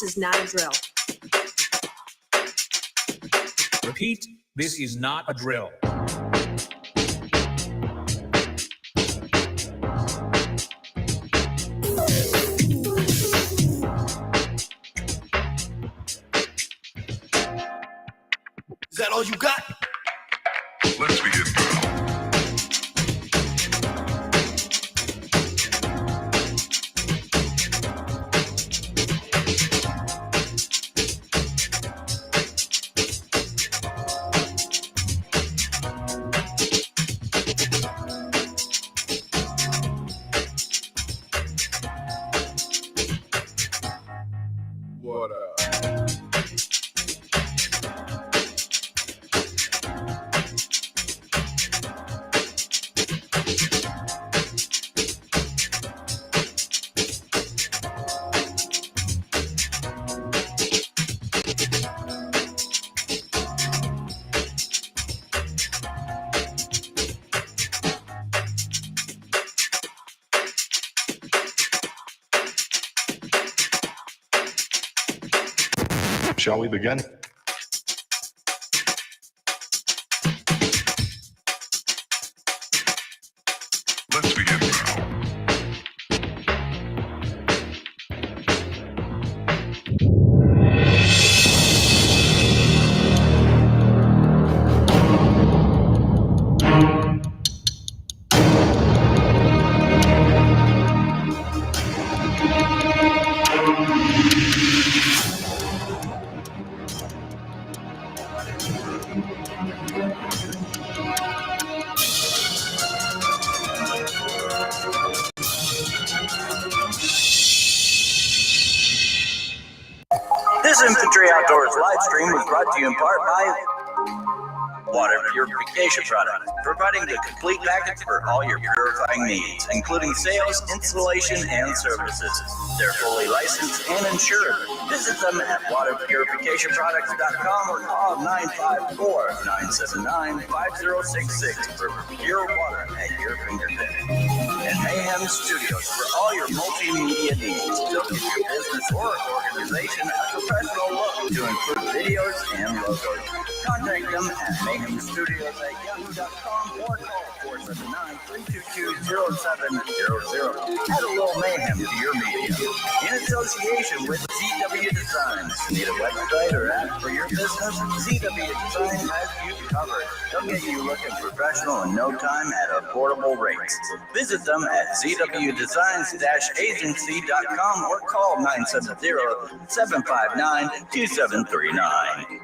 This is not a drill. Repeat, this is not a drill. Is that all you got? Let's begin now. What up? Shall we begin? Let's begin now. This Infantry Outdoors live stream was brought to you in part by Water Purification Products, providing the complete package for all your purifying needs, including sales, installation, and services. They're fully licensed and insured. Visit them at waterpurificationproducts.com or call 954-979-5066 for pure water at your fingertips. And Mayhem Studios for all your multimedia needs. They'll give your business or organization a professional look to include videos and logos. Contact them at mayhemstudios@yahoo.com or call 479-322-0700. Add a little mayhem to your media. In association with ZW Designs. Need a website or app for your business? ZW Design has you covered. They'll get you looking professional in no time at affordable rates. Visit them at zwdesigns-agency.com or call 970-759-2739.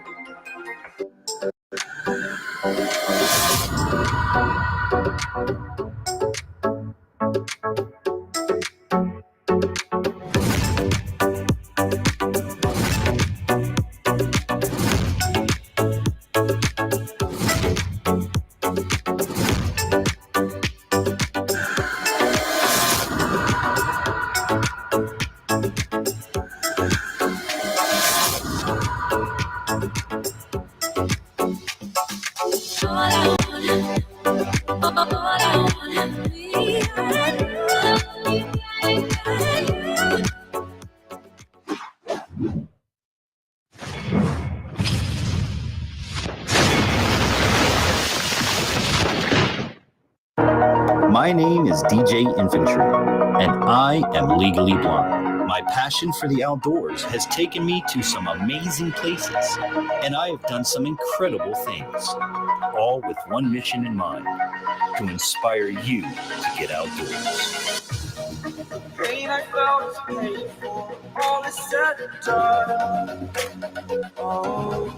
My name is DJ Infantry, and I am legally blind. My passion for the outdoors has taken me to some amazing places, and I have done some incredible things, all with one mission in mind: to inspire you to get outdoors. Pain I felt is paid for, all is said and done. Oh.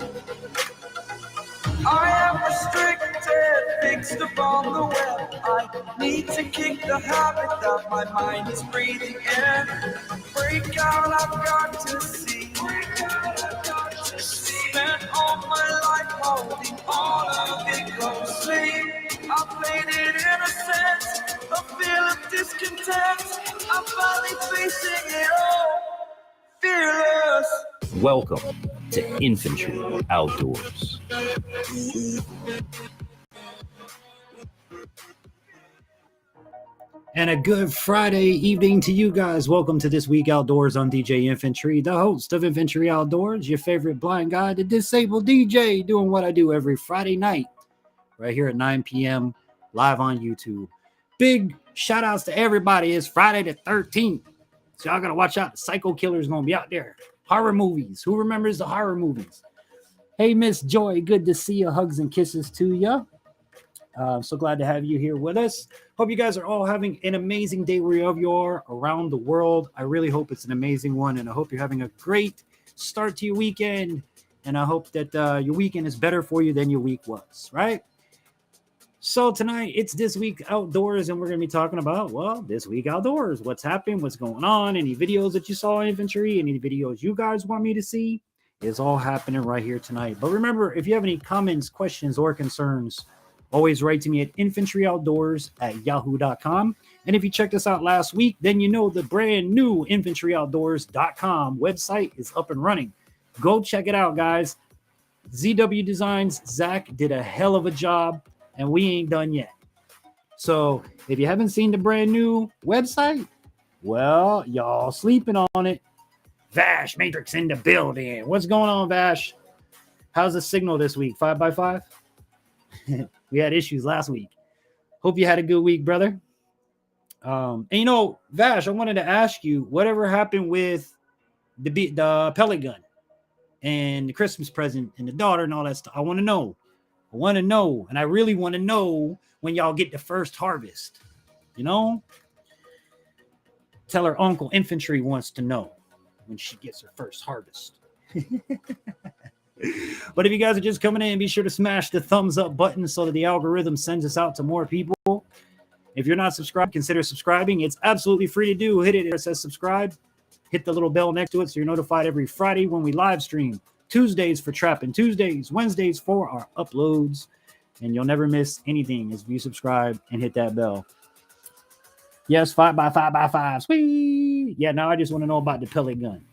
I am restricted, fixed upon the web. I need to kick the habit that my mind is breathing in. Break out, I've got to see. Spent all my life holding all of it closely. I played it innocent, a feel of discontent. I'm finally facing it all, fearless. Welcome to Infantry Outdoors. And a good Friday evening to you guys. Welcome to This Week Outdoors on DJ Infantry, the host of Infantry Outdoors, your favorite blind guy, the disabled DJ, doing what I do every Friday night, right here at 9 p.m. live on YouTube. Big shout outs to everybody. It's Friday the 13th. So y'all gotta watch out. The Psycho Killer's gonna be out there. Horror movies. Who remembers the horror movies? Hey, Miss Joy, good to see you. Hugs and kisses to you. I'm so glad to have you here with us. Hope you guys are all having an amazing day wherever you are around the world. I really hope it's an amazing one, and I hope you're having a great start to your weekend. And I hope that your weekend is better for you than your week was, right? So tonight, it's This Week Outdoors, and we're going to be talking about, well, This Week Outdoors. What's happening? What's going on? Any videos that you saw in Infantry? Any videos you guys want me to see? It's all happening right here tonight. But remember, if you have any comments, questions, or concerns, always write to me at infantryoutdoors@yahoo.com. And if you checked us out last week, then you know the brand new infantryoutdoors.com website is up and running. Go check it out, guys. ZW Designs, Zach did a hell of a job, and we ain't done yet. So if you haven't seen the brand new website, well, y'all sleeping on it. Vash Matrix in the building. What's going on, Vash? How's the signal this week? 5x5? We had issues last week. Hope you had a good week, brother. And you know, Vash, I wanted to ask you, whatever happened with the pellet gun and the Christmas present and the daughter and all that stuff? I want to know. And I really want to know when y'all get the first harvest. You know? Tell her Uncle Infantry wants to know when she gets her first harvest. But if you guys are just coming in, be sure to smash the thumbs up button so that the algorithm sends us out to more people. If you're not subscribed, consider subscribing. It's absolutely free to do. Hit it. It says subscribe. Hit the little bell next to it so you're notified every Friday when we live stream. Tuesdays for Trapping Tuesdays. Wednesdays for our uploads. And you'll never miss anything if you subscribe and hit that bell. Yes, 5x5x5. Sweet. Yeah, now I just want to know about the pellet gun.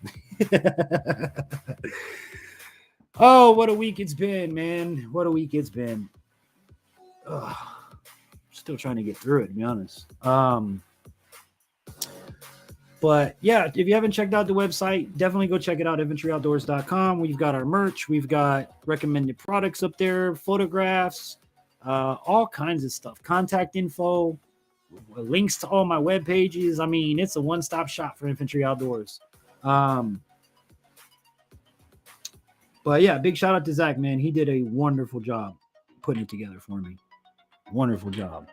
Oh, what a week it's been, man. What a week it's been. Ugh. Still trying to get through it, to be honest. But yeah, if you haven't checked out the website, definitely go check it out, infantryoutdoors.com. We've got our merch. We've got recommended products up there, photographs, all kinds of stuff. Contact info, links to all my web pages. I mean, it's a one-stop shop for Infantry Outdoors. But yeah, big shout out to Zach, man. He did a wonderful job putting it together for me. Wonderful job.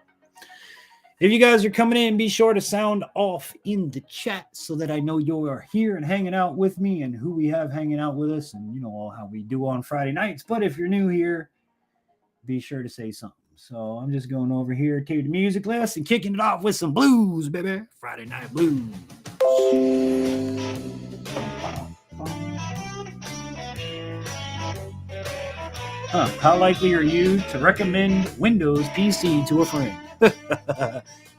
If you guys are coming in, be sure to sound off in the chat so that I know you are here and hanging out with me and who we have hanging out with us and, you know, all how we do on Friday nights. But if you're new here, be sure to say something. So I'm just going over here to the music list and kicking it off with some blues, baby. Friday Night Blues. How likely are you to recommend Windows PC to a friend?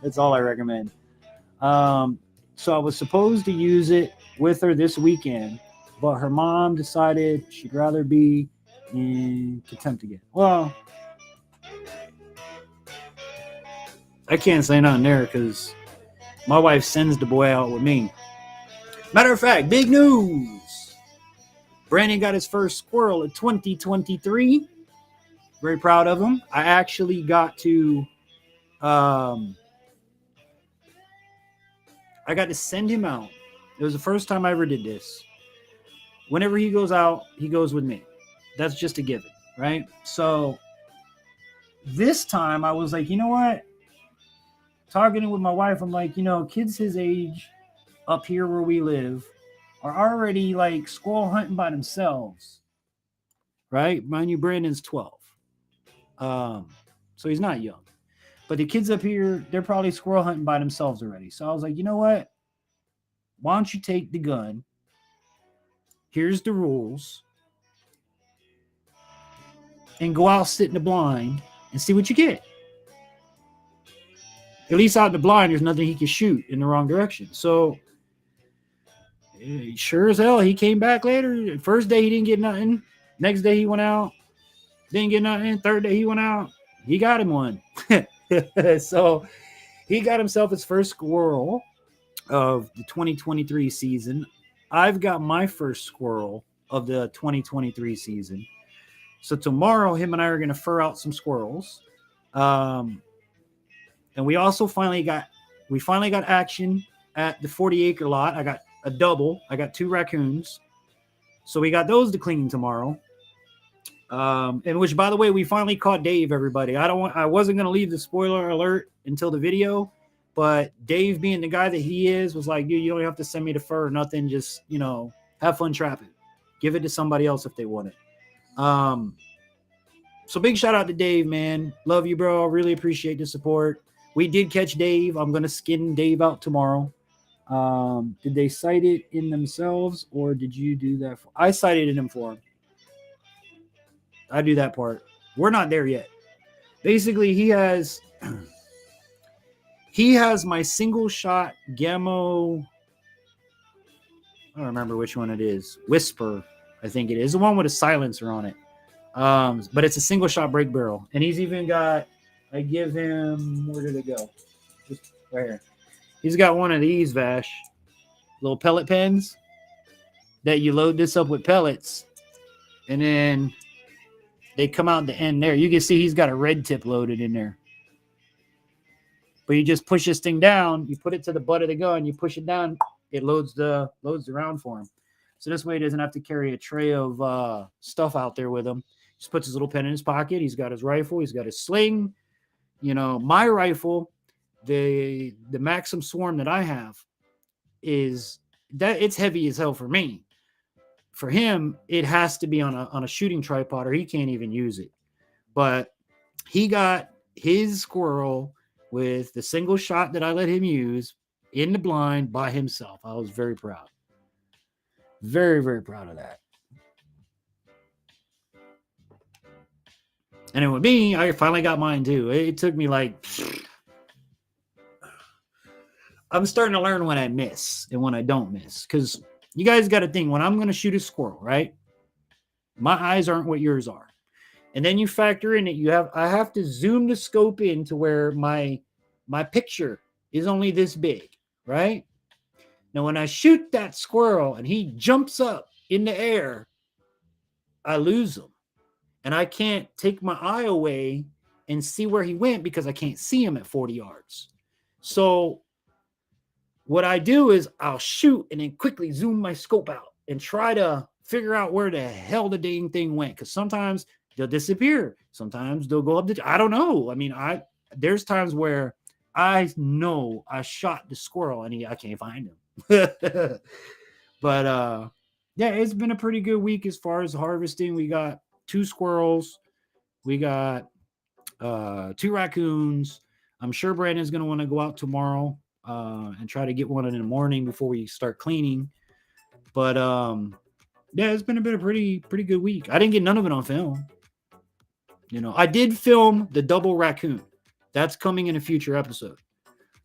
That's all I recommend. So I was supposed to use it with her this weekend, but her mom decided she'd rather be in contempt again. Well, I can't say nothing there because my wife sends the boy out with me. Matter of fact, big news. Brandon got his first squirrel in 2023. Very proud of him. I actually got to send him out. It was the first time I ever did this. Whenever he goes out, he goes with me. That's just a given, right? So this time I was like, you know what? Talking with my wife, I'm like, you know, kids his age up here where we live are already like squirrel hunting by themselves, right? Mind you, Brandon's 12. So he's not young. But the kids up here, they're probably squirrel hunting by themselves already. So I was like, you know what? Why don't you take the gun? Here's the rules. And go out, sit in the blind, and see what you get. At least out in the blind, there's nothing he can shoot in the wrong direction. So sure as hell, he came back later. First day, he didn't get nothing. Next day, he went out. Didn't get nothing. Third day, he went out. He got him one. So he got himself his first squirrel of the 2023 season. I've got my first squirrel of the 2023 season. So tomorrow, him and I are going to fur out some squirrels. And we also finally got action at the 40-acre lot. I got a double. I got 2 raccoons. So we got those to clean tomorrow. And which, by the way, we finally caught Dave, everybody. I wasn't going to leave the spoiler alert until the video, but Dave, being the guy that he is, was like, dude, you don't have to send me the fur or nothing. Just, have fun trapping. Give it to somebody else if they want it. So big shout out to Dave, man. Love you, bro. Really appreciate the support. We did catch Dave. I'm going to skin Dave out tomorrow. Did they sight it in themselves, or did you do that? I sighted it in for him. I do that part. We're not there yet. Basically, he has my single shot Gammo. I don't remember which one it is. Whisper, I think it is. The one with a silencer on it. But it's a single shot break barrel. And he's even got, I give him, where did it go? Just right here. He's got one of these, Vash, little pellet pens that you load this up with pellets, and then they come out the end there. You can see he's got a red tip loaded in there. But you just push this thing down, you put it to the butt of the gun, you push it down, it loads the round for him. So this way he doesn't have to carry a tray of stuff out there with him. He just puts his little pen in his pocket. He's got his rifle. He's got his sling. My rifle, the Maxim Swarm that I have, is that it's heavy as hell for me. For him, it has to be on a shooting tripod, or he can't even use it. But he got his squirrel with the single shot that I let him use in the blind by himself. I was very proud. Very, very proud of that. And then with me, I finally got mine too. It took me I'm starting to learn when I miss and when I don't miss. Because you guys got to think, when I'm going to shoot a squirrel, right? My eyes aren't what yours are. And then you factor in that I have to zoom the scope in to where my picture is only this big, right? Now, when I shoot that squirrel and he jumps up in the air, I lose him. And I can't take my eye away and see where he went because I can't see him at 40 yards. So what I do is I'll shoot and then quickly zoom my scope out and try to figure out where the hell the dang thing went. Because sometimes they'll disappear. Sometimes they'll go up I don't know. I mean, there's times where I know I shot the squirrel and I can't find him. But yeah, it's been a pretty good week as far as harvesting. We got 2 squirrels. We got 2 raccoons. I'm sure Brandon's going to want to go out tomorrow and try to get one in the morning before we start cleaning. But yeah, it's been a pretty good week. I didn't get none of it on film. I did film the double raccoon. That's coming in a future episode.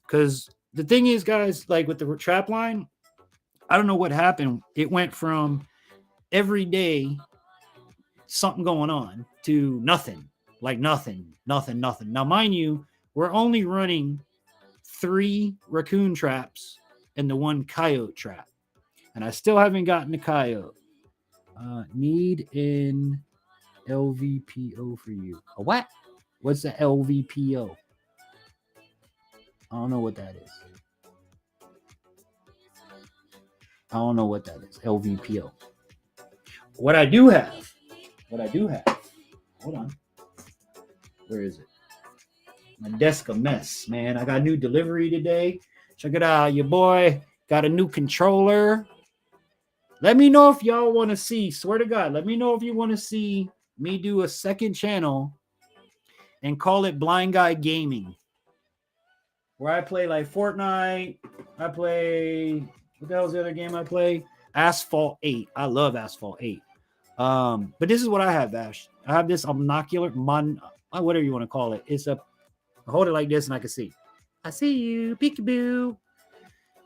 Because the thing is, guys, like with the trap line, I don't know what happened. It went from every day something going on to nothing. Like nothing. Now, mind you, we're only running 3 raccoon traps and the 1 coyote trap. And I still haven't gotten the coyote. Need an LVPO for you. A what? What's the LVPO? I don't know what that is. LVPO. What I do have. Hold on. Where is it? My desk a mess, man. I got a new delivery today. Check it out. Your boy got a new controller. Let me know if y'all want to see. Swear to God, let me know if you want to see me do a second channel and call it Blind Guy Gaming, where I play like Fortnite. I play, what the hell is the other game I play? Asphalt 8. I love Asphalt 8. But this is what I have, Ash. I have this monocular, whatever you want to call it. I hold it like this and I can see. I see you, peekaboo.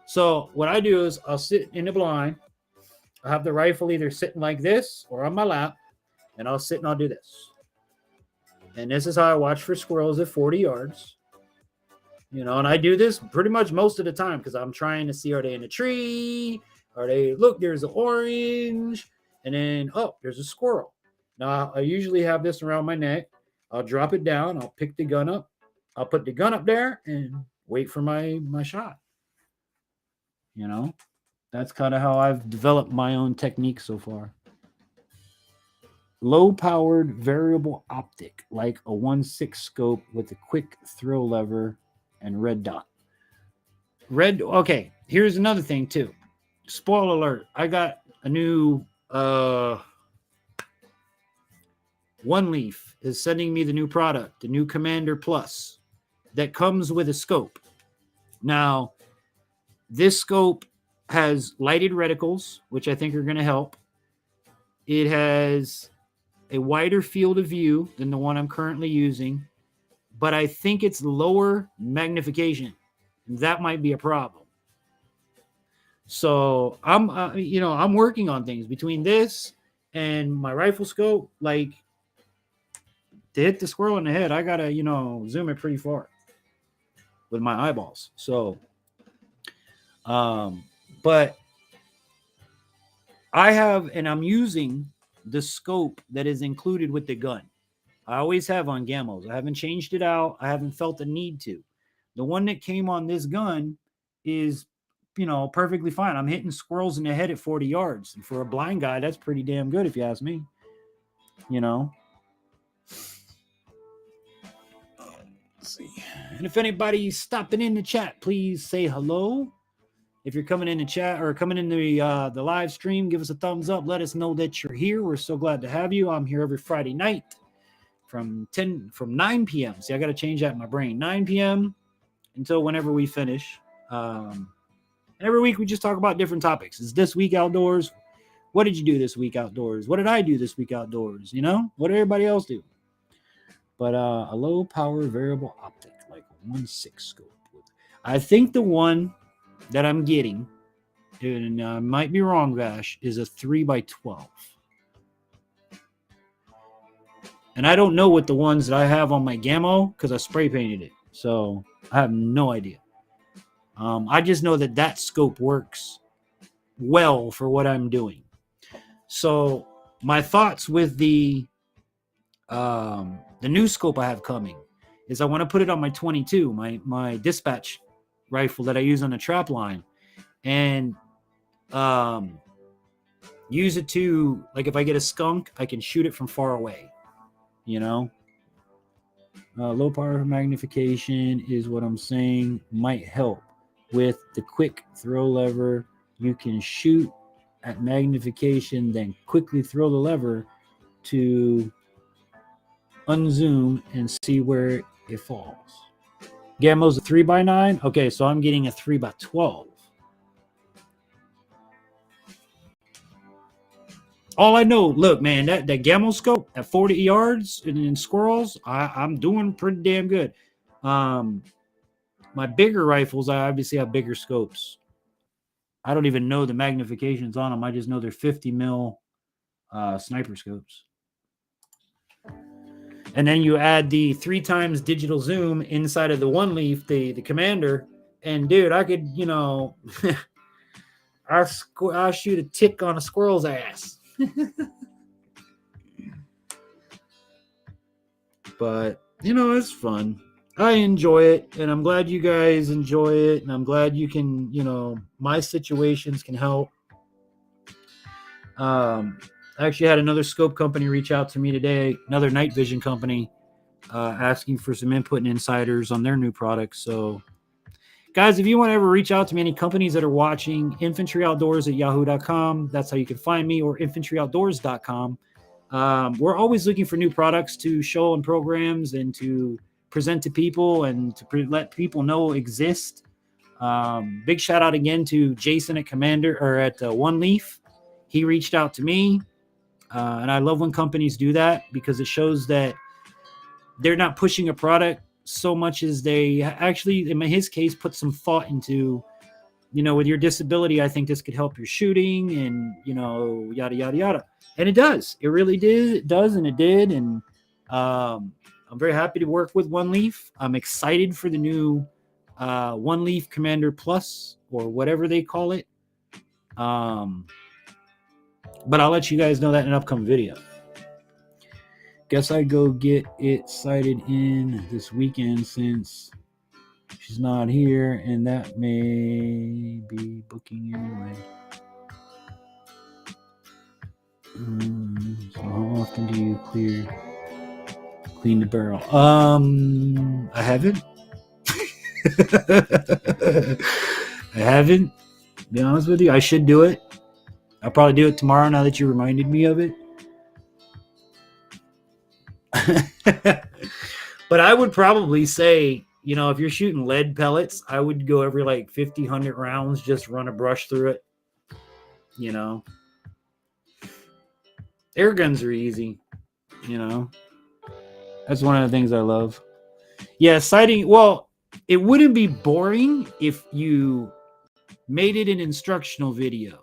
So what I do is I'll sit in the blind. I have the rifle either sitting like this or on my lap, and I'll sit and I'll do this. And this is how I watch for squirrels at 40 yards. You know, and I do this pretty much most of the time because I'm trying to see, are they in a tree? Are they, look, there's an orange, and then, oh, there's a squirrel. Now, I usually have this around my neck. I'll drop it down. I'll pick the gun up. I'll put the gun up there and wait for my shot. You know, that's kind of how I've developed my own technique so far. Low-powered variable optic, like a 1.6 scope with a quick throw lever and red dot. Okay, here's another thing too. Spoiler alert, I got a new One Leaf is sending me the new product, the new Commander Plus, that comes with a scope. Now, this scope has lighted reticles, which I think are going to help. It has a wider field of view than the one I'm currently using, but I think it's lower magnification. That might be a problem. So I'm working on things between this and my rifle scope. Like, to hit the squirrel in the head, I gotta, zoom it pretty far with my eyeballs. So, but I'm using the scope that is included with the gun. I always have on Gamos. I haven't changed it out. I haven't felt the need to. The one that came on this gun is, perfectly fine. I'm hitting squirrels in the head at 40 yards. And for a blind guy, that's pretty damn good, if you ask me. Let's see. And if anybody's stopping in the chat, please say hello. If you're coming in the chat or coming in the live stream, give us a thumbs up. Let us know that you're here. We're so glad to have you. I'm here every Friday night from 9 p.m. See, I got to change that in my brain. 9 p.m. until whenever we finish. Every week we just talk about different topics. It's This Week Outdoors. What did you do this week outdoors? What did I do this week outdoors? What did everybody else do? But a low power variable optic, like a 1.6 scope. I think the one that I'm getting, and I might be wrong, Vash, is a 3x12. And I don't know what the ones that I have on my Gamo, because I spray painted it. So I have no idea. I just know that scope works well for what I'm doing. So my thoughts with the new scope I have coming is I want to put it on my 22, my dispatch rifle that I use on the trap line, and use it to, like, if I get a skunk, I can shoot it from far away. Low power magnification is what I'm saying might help. With the quick throw lever, you can shoot at magnification, then quickly throw the lever to unzoom and see where it falls. Gamo's a 3x9. Okay, so I'm getting a 3x12. All I know, look, man, that Gamo scope at 40 yards and in squirrels, I'm doing pretty damn good. My bigger rifles, I obviously have bigger scopes. I don't even know the magnifications on them. I just know they're 50 mil sniper scopes. And then you add the 3x digital zoom inside of the One Leaf, the Commander, and dude, I could, I'll shoot a tick on a squirrel's ass. But it's fun. I enjoy it, and I'm glad you guys enjoy it, and I'm glad you can, my situations can help. I actually had another scope company reach out to me today, another night vision company, asking for some input and insiders on their new products. So, guys, if you want to ever reach out to me, any companies that are watching, infantryoutdoors@yahoo.com. That's how you can find me, or infantryoutdoors.com. We're always looking for new products to show and programs and to present to people and to let people know exist. Big shout out again to Jason at One Leaf. He reached out to me, and I love when companies do that because it shows that they're not pushing a product so much as they actually, in his case, put some thought into, with your disability, I think this could help your shooting and, yada, yada, yada. And it does. It really did. It does, and it did. And I'm very happy to work with One Leaf. I'm excited for the new One Leaf Commander Plus or whatever they call it. But I'll let you guys know that in an upcoming video. Guess I go get it sighted in this weekend since she's not here, and that may be booking anyway. So how often do you clean the barrel? I haven't. I haven't. To be honest with you, I should do it. I'll probably do it tomorrow now that you reminded me of it. But I would probably say, you know, if you're shooting lead pellets, I would go every like 50, 100 rounds, just run a brush through it. You know, air guns are easy. You know, that's one of the things I love. Yeah, sighting. Well, it wouldn't be boring if you made it an instructional video.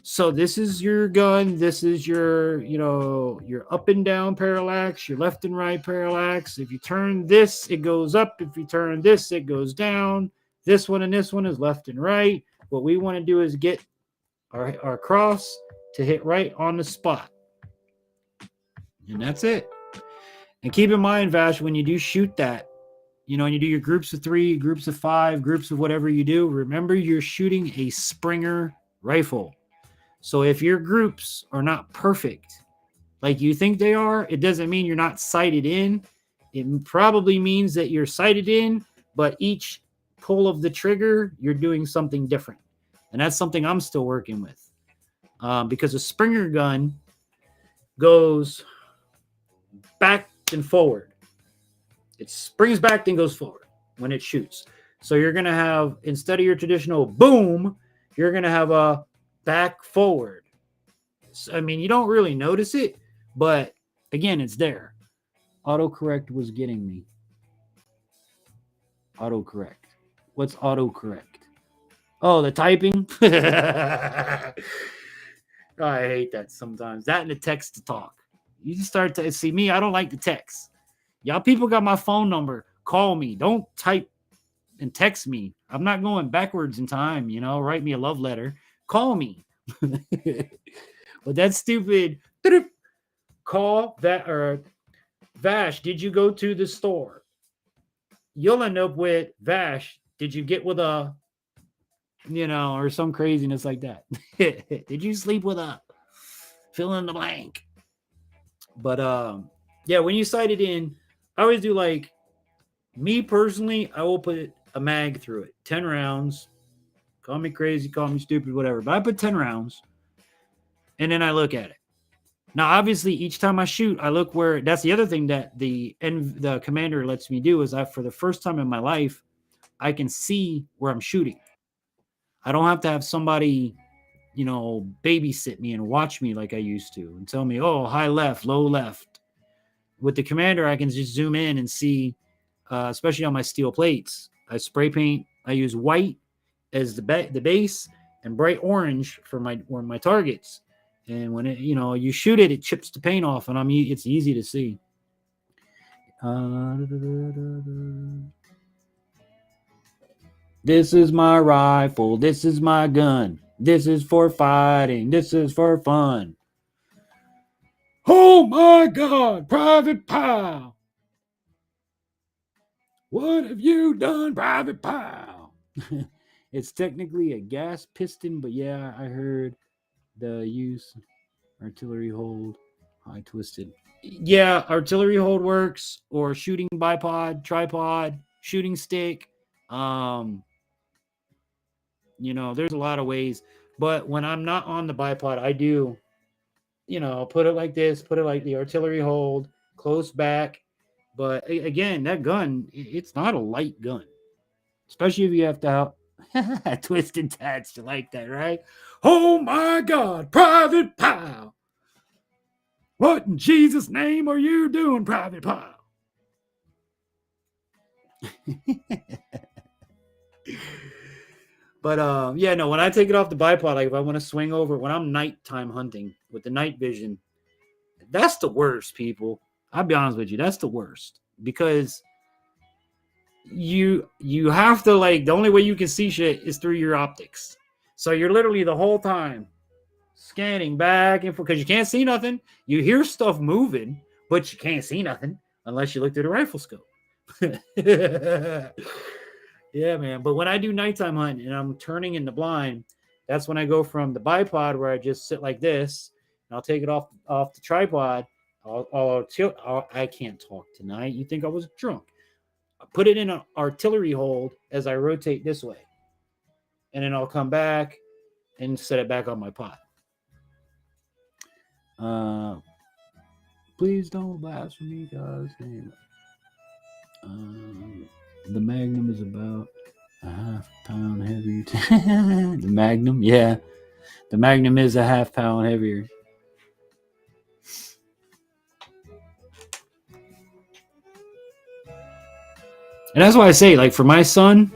So this is your gun. This is your, you know, your up and down parallax, your left and right parallax. If you turn this, it goes up. If you turn this, it goes down. This one and this one is left and right. What we want to do is get our cross to hit right on the spot. And that's it. And keep in mind, Vash, when you do shoot that, you know, and you do your groups of 3, groups of 5, groups of whatever you do, remember you're shooting a Springer rifle. So if your groups are not perfect, like you think they are, it doesn't mean you're not sighted in. It probably means that you're sighted in, but each pull of the trigger, you're doing something different. And that's something I'm still working with. Because a Springer gun goes back and forward. It springs back and goes forward when it shoots. So you're going to have, instead of your traditional boom, you're going to have a back forward. So, I mean, you don't really notice it, but again, it's there. Autocorrect was getting me. Autocorrect. What's autocorrect? Oh, the typing? Oh, I hate that sometimes. That and the text to talk. You just start to see me. I don't like the text. Y'all people got my phone number. Call me. Don't type and text me. I'm not going backwards in time. You know, write me a love letter. Call me. But that stupid call that or Vash, did you go to the store? You'll end up with Vash, did you get with a, you know, or some craziness like that. Did you sleep with a fill in the blank? But yeah, when you sight it in, I always do like me personally, I will put a mag through it. 10 rounds. Call me crazy, call me stupid, whatever. But I put 10 rounds and then I look at it. Now, obviously, each time I shoot, I look where, that's the other thing that the commander lets me do is for the first time in my life, I can see where I'm shooting. I don't have to have somebody, you know, babysit me and watch me like I used to and tell me, oh, high left, low left. With the commander, I can just zoom in and see, especially on my steel plates. I spray paint. I use white as the base and bright orange for my targets. And when it, you know, you shoot it, it chips the paint off, and it's easy to see. This is my rifle. This is my gun. This is for fighting. This is for fun. Oh my God, Private Pile. What have you done, Private Pile? It's technically a gas piston, but yeah, I heard the use artillery hold, high twisted. Yeah, artillery hold works, or shooting bipod, tripod, shooting stick. You know, there's a lot of ways, but when I'm not on the bipod, I do, you know, put it like this, put it like the artillery hold, close back. But again, that gun, it's not a light gun, especially if you have to twisted tats. You like that, right? Oh my God, Private Pile. What in Jesus' name are you doing, Private Pile? But yeah, no, when I take it off the bipod, like if I want to swing over, when I'm nighttime hunting with the night vision, that's the worst, people. I'll be honest with you, that's the worst. Because you have to, like, the only way you can see shit is through your optics. So you're literally the whole time scanning back and forth because you can't see nothing. You hear stuff moving, but you can't see nothing unless you look through the rifle scope. Yeah, man. But when I do nighttime hunting and I'm turning in the blind, that's when I go from the bipod where I just sit like this, and I'll take it off the tripod. I can't talk tonight. You think I was drunk? I put it in an artillery hold as I rotate this way, and then I'll come back and set it back on my pot. Please don't blaspheme, guys. The Magnum is about a half-pound heavier. The Magnum, yeah. The Magnum is a half-pound heavier. And that's why I say, like, for my son,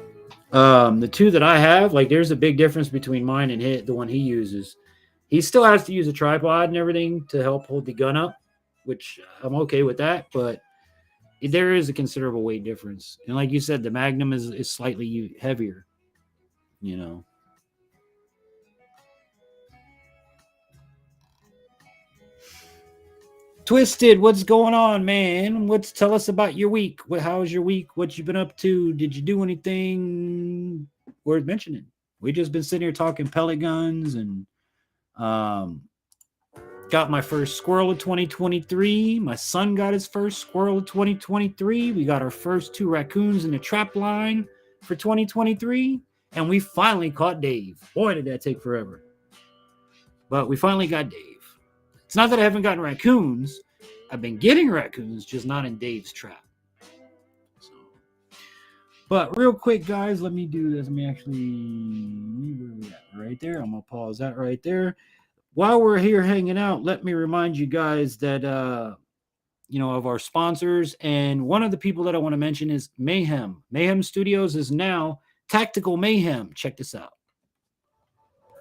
the two that I have, like, there's a big difference between mine and the one he uses. He still has to use a tripod and everything to help hold the gun up, which I'm okay with that, but there is a considerable weight difference. And like you said, the Magnum is slightly heavier, you know. Twisted, what's going on, man? Tell us about your week. How was your week? What you been up to? Did you do anything worth mentioning? We just been sitting here talking pellet guns and got my first squirrel of 2023. My son got his first squirrel of 2023. We got our first 2 raccoons in the trap line for 2023. And we finally caught Dave. Boy, did that take forever. But we finally got Dave. It's not that I haven't gotten raccoons. I've been getting raccoons, just not in Dave's trap. So, but real quick, guys, let me do this. Let me actually, where are we at? Right there. I'm going to pause that right there. While we're here hanging out, let me remind you guys that, of our sponsors. And one of the people that I want to mention is Mayhem. Mayhem Studios is now Tactical Mayhem. Check this out.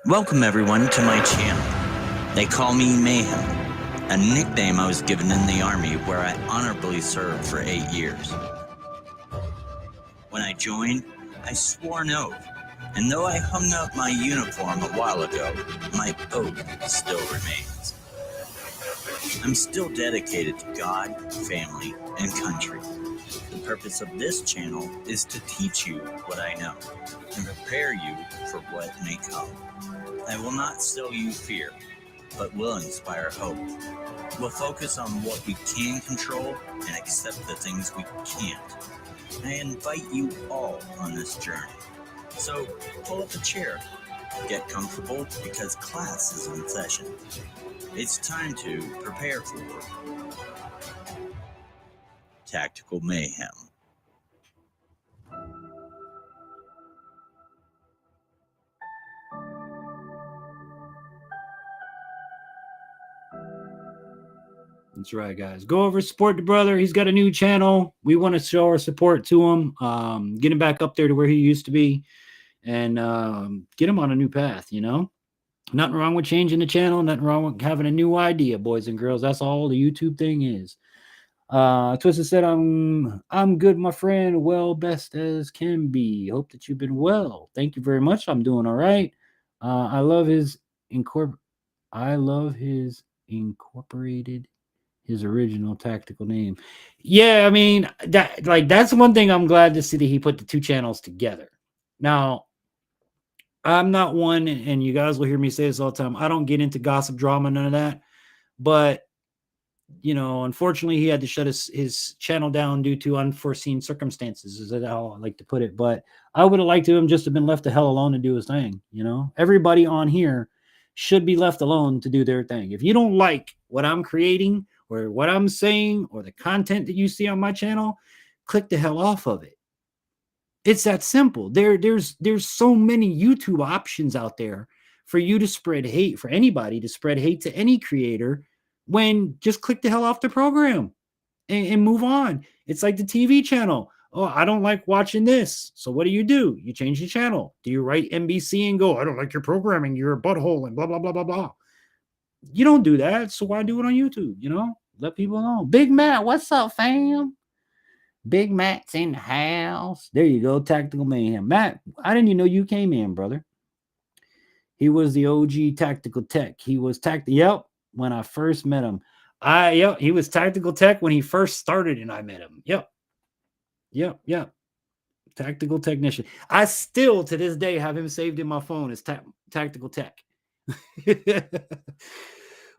Welcome, everyone, to my channel. They call me Mayhem, a nickname I was given in the Army where I honorably served for 8 years. When I joined, I swore an oath, and though I hung up my uniform a while ago, my oath still remains. I'm still dedicated to God, family, and country. The purpose of this channel is to teach you what I know and prepare you for what may come. I will not sell you fear, but will inspire hope. We'll focus on what we can control and accept the things we can't. I invite you all on this journey. So pull up a chair, get comfortable because class is in session. It's time to prepare for Tactical Mayhem. That's right, guys. Go over, support the brother. He's got a new channel. We want to show our support to him, get him back up there to where he used to be, and get him on a new path, you know? Nothing wrong with changing the channel. Nothing wrong with having a new idea, boys and girls. That's all the YouTube thing is. Twisted said, I'm good, my friend. Well, best as can be. Hope that you've been well. Thank you very much. I'm doing all right. I love his incorporated his original tactical name. Yeah, I mean, that's one thing I'm glad to see that he put the 2 channels together. Now, I'm not one, and you guys will hear me say this all the time, I don't get into gossip, drama, none of that. But, unfortunately, he had to shut his channel down due to unforeseen circumstances, is how I like to put it. But I would have liked him just to have been left the hell alone to do his thing, Everybody on here should be left alone to do their thing. If you don't like what I'm creating or what I'm saying or the content that you see on my channel, click the hell off of it. It's that simple. There's so many YouTube options out there for you to spread hate, for anybody to spread hate to any creator, when just click the hell off the program and move on. It's like the TV channel. Oh, I don't like watching this. So what do? You change the channel. Do you write NBC and go, I don't like your programming, you're a butthole and blah, blah, blah, blah, blah. You don't do that. So why do it on YouTube? Let people know. Big Matt, what's up, fam? Big Matt's in the house. There you go, Tactical Mayhem. Matt, I didn't even know you came in, brother. He was the OG Tactical Tech. He was Yep, when I first met him. Yep, he was Tactical Tech when he first started, and I met him. Yep. Tactical Technician. I still, to this day, have him saved in my phone as Tactical Tech.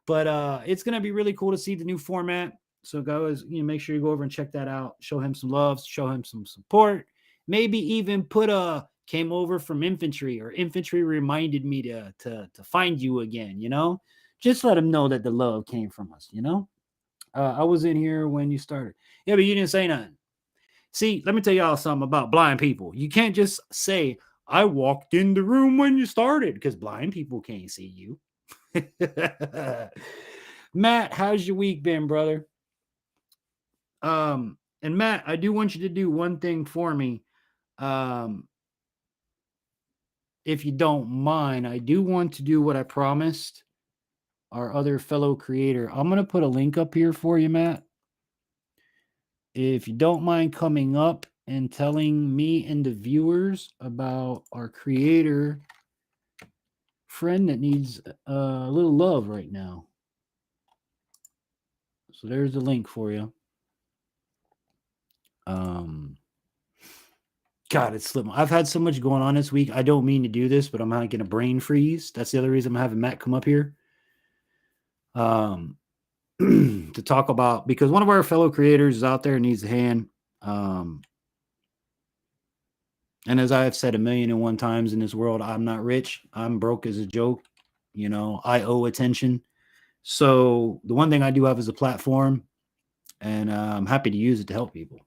But it's going to be really cool to see the new format. So guys, make sure you go over and check that out. Show him some love, show him some support. Maybe even put came over from infantry, or infantry reminded me to find you again, Just let him know that the love came from us, I was in here when you started. Yeah, but you didn't say nothing. See, let me tell y'all something about blind people. You can't just say, I walked in the room when you started, because blind people can't see you. Matt, how's your week been, brother? And Matt, I do want you to do one thing for me. If you don't mind, I do want to do what I promised our other fellow creator. I'm going to put a link up here for you, Matt. If you don't mind coming up and telling me and the viewers about our creator friend that needs a little love right now. So there's the link for you. God, it's slipping. I've had so much going on this week. I don't mean to do this, but I'm not getting a brain freeze. That's the other reason I'm having Matt come up here. To talk about, because one of our fellow creators is out there and needs a hand. And as I have said 1,000,001 times in this world, I'm not rich. I'm broke as a joke. I owe attention. So the one thing I do have is a platform, and I'm happy to use it to help people.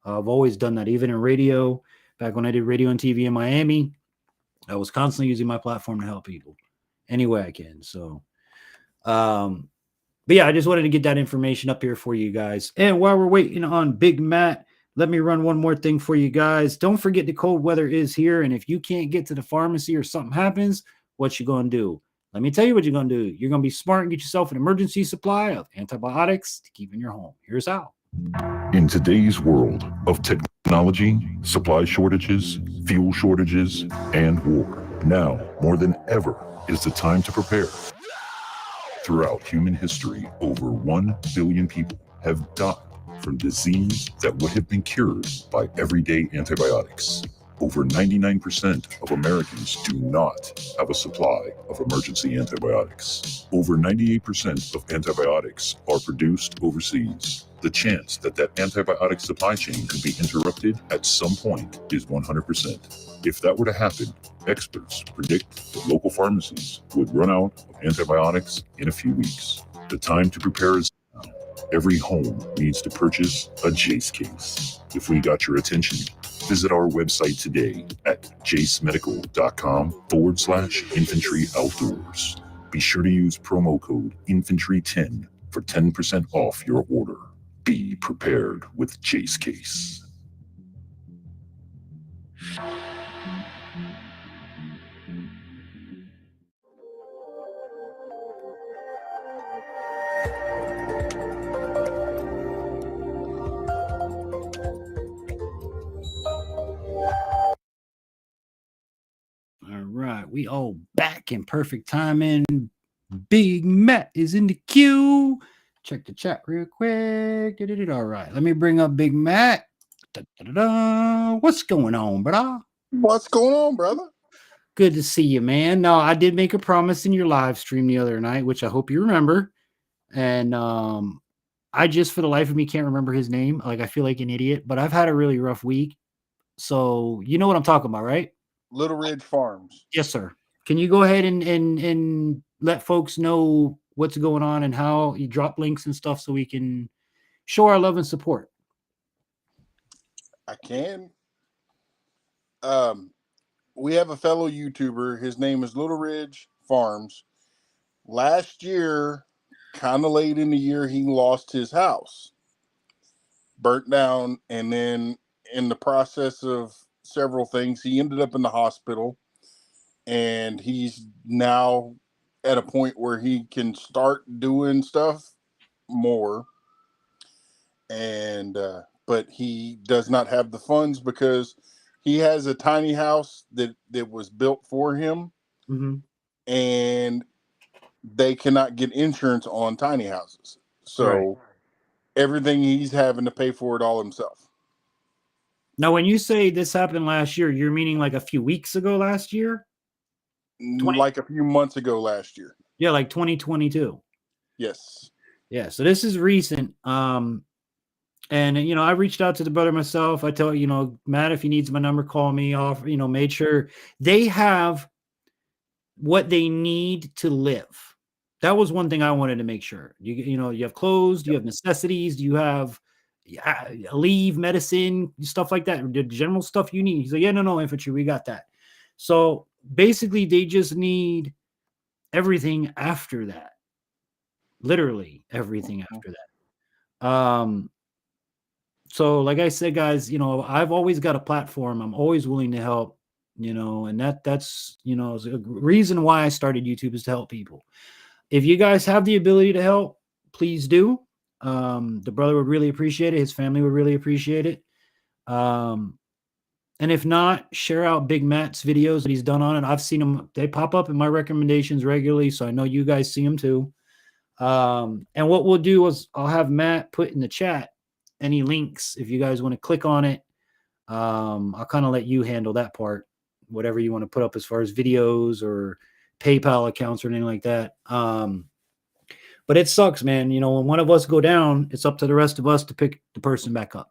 I've always done that, even in radio. Back when I did radio and TV in Miami, I was constantly using my platform to help people any way I can. So, but yeah, I just wanted to get that information up here for you guys. And while we're waiting on Big Matt, let me run one more thing for you guys. Don't forget the cold weather is here. And if you can't get to the pharmacy or something happens, what you going to do? Let me tell you what you're going to do. You're going to be smart and get yourself an emergency supply of antibiotics to keep in your home. Here's how. In today's world of technology, supply shortages, fuel shortages, and war, now more than ever is the time to prepare. Throughout human history, over 1 billion people have died from disease that would have been cured by everyday antibiotics. Over 99% of Americans do not have a supply of emergency antibiotics. Over 98% of antibiotics are produced overseas. The chance that antibiotic supply chain could be interrupted at some point is 100%. If that were to happen, experts predict that local pharmacies would run out of antibiotics in a few weeks. The time to prepare is now. Every home needs to purchase a Jace case. If we got your attention, visit our website today at jacemedical.com/Infantry Outdoors. Be sure to use promo code Infantry10 for 10% off your order. Be prepared with Jace Case. All right, we all back in perfect timing. Big Matt is in the queue. Check the chat real quick. All right, let me bring up Big Matt. What's going on, brother? What's going on, brother? Good to see you, man. No, I did make a promise in your live stream the other night, which I hope you remember. And I just, for the life of me, can't remember his name. Like, I feel like an idiot, but I've had a really rough week. So you know what I'm talking about, right? Little Ridge Farms. Yes, sir. Can you go ahead and let folks know what's going on and how you drop links and stuff so we can show our love and support? I can. We have a fellow YouTuber. His name is Little Ridge Farms. Last year, kind of late in the year, he lost his house. Burnt down, and then in the process of several things, he ended up in the hospital, and he's now at a point where he can start doing stuff more. And but he does not have the funds because he has a tiny house that was built for him, and they cannot get insurance on tiny houses. So everything he's having to pay for it all himself. Now, when you say this happened last year, you're meaning like a few weeks ago last year? Like a few months ago last year. Yeah, like 2022. Yes. Yeah, so this is recent. And I reached out to the brother myself. I tell Matt, if he needs my number, call me off, made sure they have what they need to live. That was one thing I wanted to make sure. You have clothes, you have necessities, you have leave, medicine, stuff like that, the general stuff you need. He's like, yeah, no, infantry, we got that. So basically, they just need everything after that. Literally everything after that. So like I said, guys, I've always got a platform. I'm always willing to help, and that's is a reason why I started YouTube, is to help people. If you guys have the ability to help, please do. The brother would really appreciate it. His family would really appreciate it. And if not, share out Big Matt's videos that he's done on it. I've seen them. They pop up in my recommendations regularly, so I know you guys see them too. And what we'll do is I'll have Matt put in the chat any links if you guys want to click on it. I'll kind of let you handle that part, whatever you want to put up as far as videos or PayPal accounts or anything like that. But it sucks, man. When one of us go down, it's up to the rest of us to pick the person back up,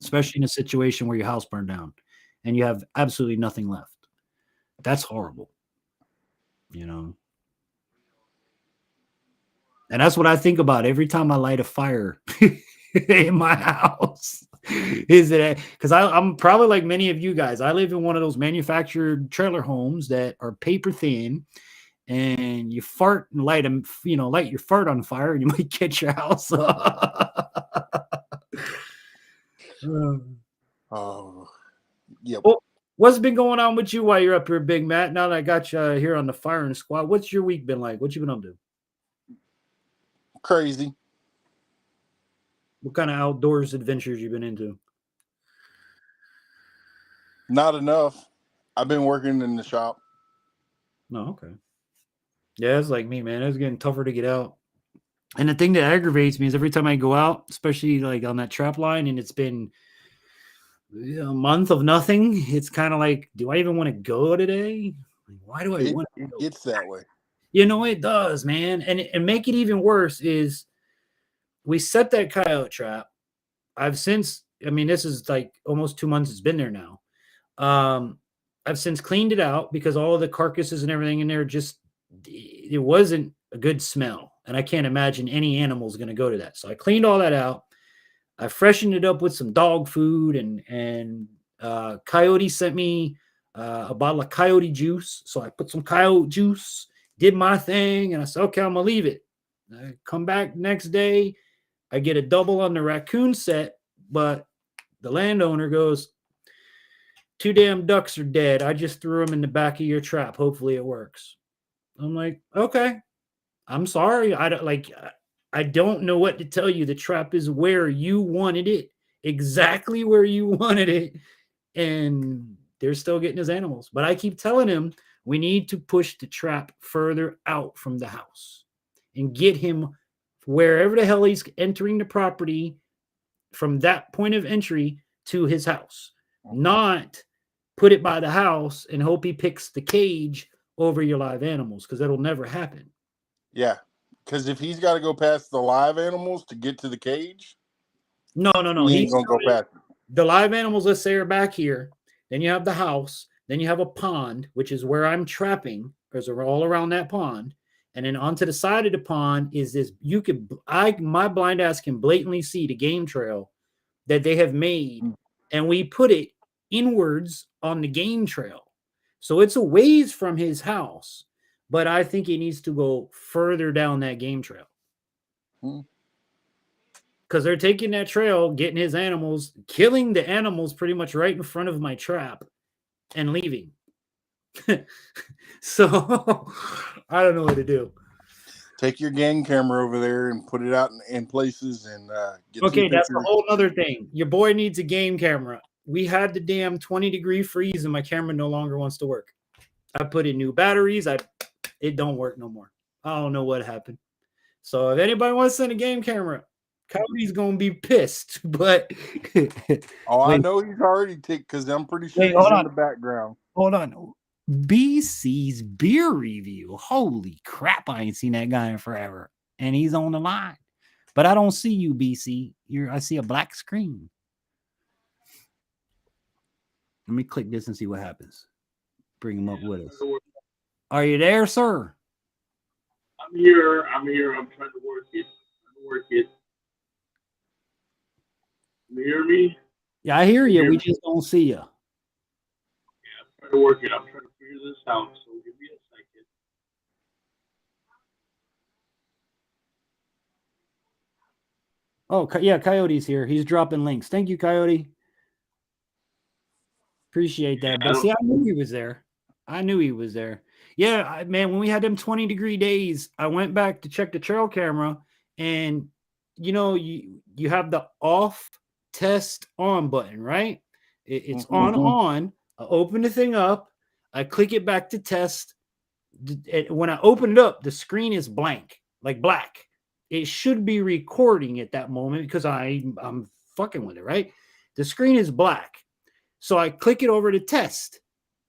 especially in a situation where your house burned down and you have absolutely nothing left. That's horrible, And that's what I think about every time I light a fire in my house. Is it because I'm probably like many of you guys. I live in one of those manufactured trailer homes that are paper thin, and you fart and light your fart on fire, and you might catch your house up. Oh, yep. Well, what's been going on with you while you're up here, Big Matt? Now that I got you here on the firing squad, what's your week been like? What you been up to? Crazy. What kind of outdoors adventures you been into? Not enough. I've been working in the shop. No, okay. Yeah, it's like me, man. It's getting tougher to get out. And the thing that aggravates me is every time I go out, especially like on that trap line, and it's been a month of nothing, it's kind of like, do I even want to go today? Like, why do I want to go? It's that way. It does, man. And make it even worse is we set that coyote trap. This is like almost 2 months it's been there now. I've since cleaned it out because all of the carcasses and everything in there it wasn't a good smell. And I can't imagine any animal is going to go to that. So I cleaned all that out. I freshened it up with some dog food, and Coyote sent me a bottle of coyote juice. So I put some coyote juice, did my thing, and I said, okay, I'm going to leave it. I come back next day. I get a double on the raccoon set, but the landowner goes, 2 damn ducks are dead. I just threw them in the back of your trap. Hopefully it works. I'm like, okay, I'm sorry. I don't know what to tell you. The trap is where you wanted it, exactly where you wanted it. And they're still getting his animals. But I keep telling him we need to push the trap further out from the house and get him wherever the hell he's entering the property from that point of entry to his house, not put it by the house and hope he picks the cage over your live animals, because that'll never happen. Yeah, because if he's got to go past the live animals to get to the cage, no, he's going to go past the live animals. Let's say are back here. Then you have the house. Then you have a pond, which is where I'm trapping, because they're all around that pond. And then onto the side of the pond is this. My blind ass can blatantly see the game trail that they have made, and we put it inwards on the game trail. So it's a ways from his house, but I think he needs to go further down that game trail. Because they're taking that trail, getting his animals, killing the animals pretty much right in front of my trap and leaving. So I don't know what to do. take your gang camera over there and put it out in places and get Okay, some that's a pictures. whole other thing. Your boy needs a game camera. We had the damn 20-degree freeze and my camera no longer wants to work. I put in new batteries. It don't work no more. I don't know what happened. So if anybody wants to send a game camera, Cody's gonna be pissed. But Oh, I wait, know he's already ticked because I'm pretty sure wait, he's in the background. hold on. BC's beer review. Holy crap! I ain't seen that guy in forever, and he's on the line. But I don't see you, BC. I see a black screen. Let me click this and see what happens. Bring him up with us. Are you there, sir? I'm here. I'm trying to work it. You hear me? Yeah, I hear you. We just don't see you. Yeah, I'm trying to work it. I'm trying to figure this out. So give me a second. Oh, yeah, Coyote's here. He's dropping links. Thank you, Coyote. Appreciate that. But see, I knew he was there. Yeah, man, when we had them 20-degree days, I went back to check the trail camera, and you have the off test on button, right? It's on. I open the thing up. I click it back to test. When I open it up, the screen is blank, like black. It should be recording at that moment because I'm fucking with it, right? The screen is black. So I click it over to test.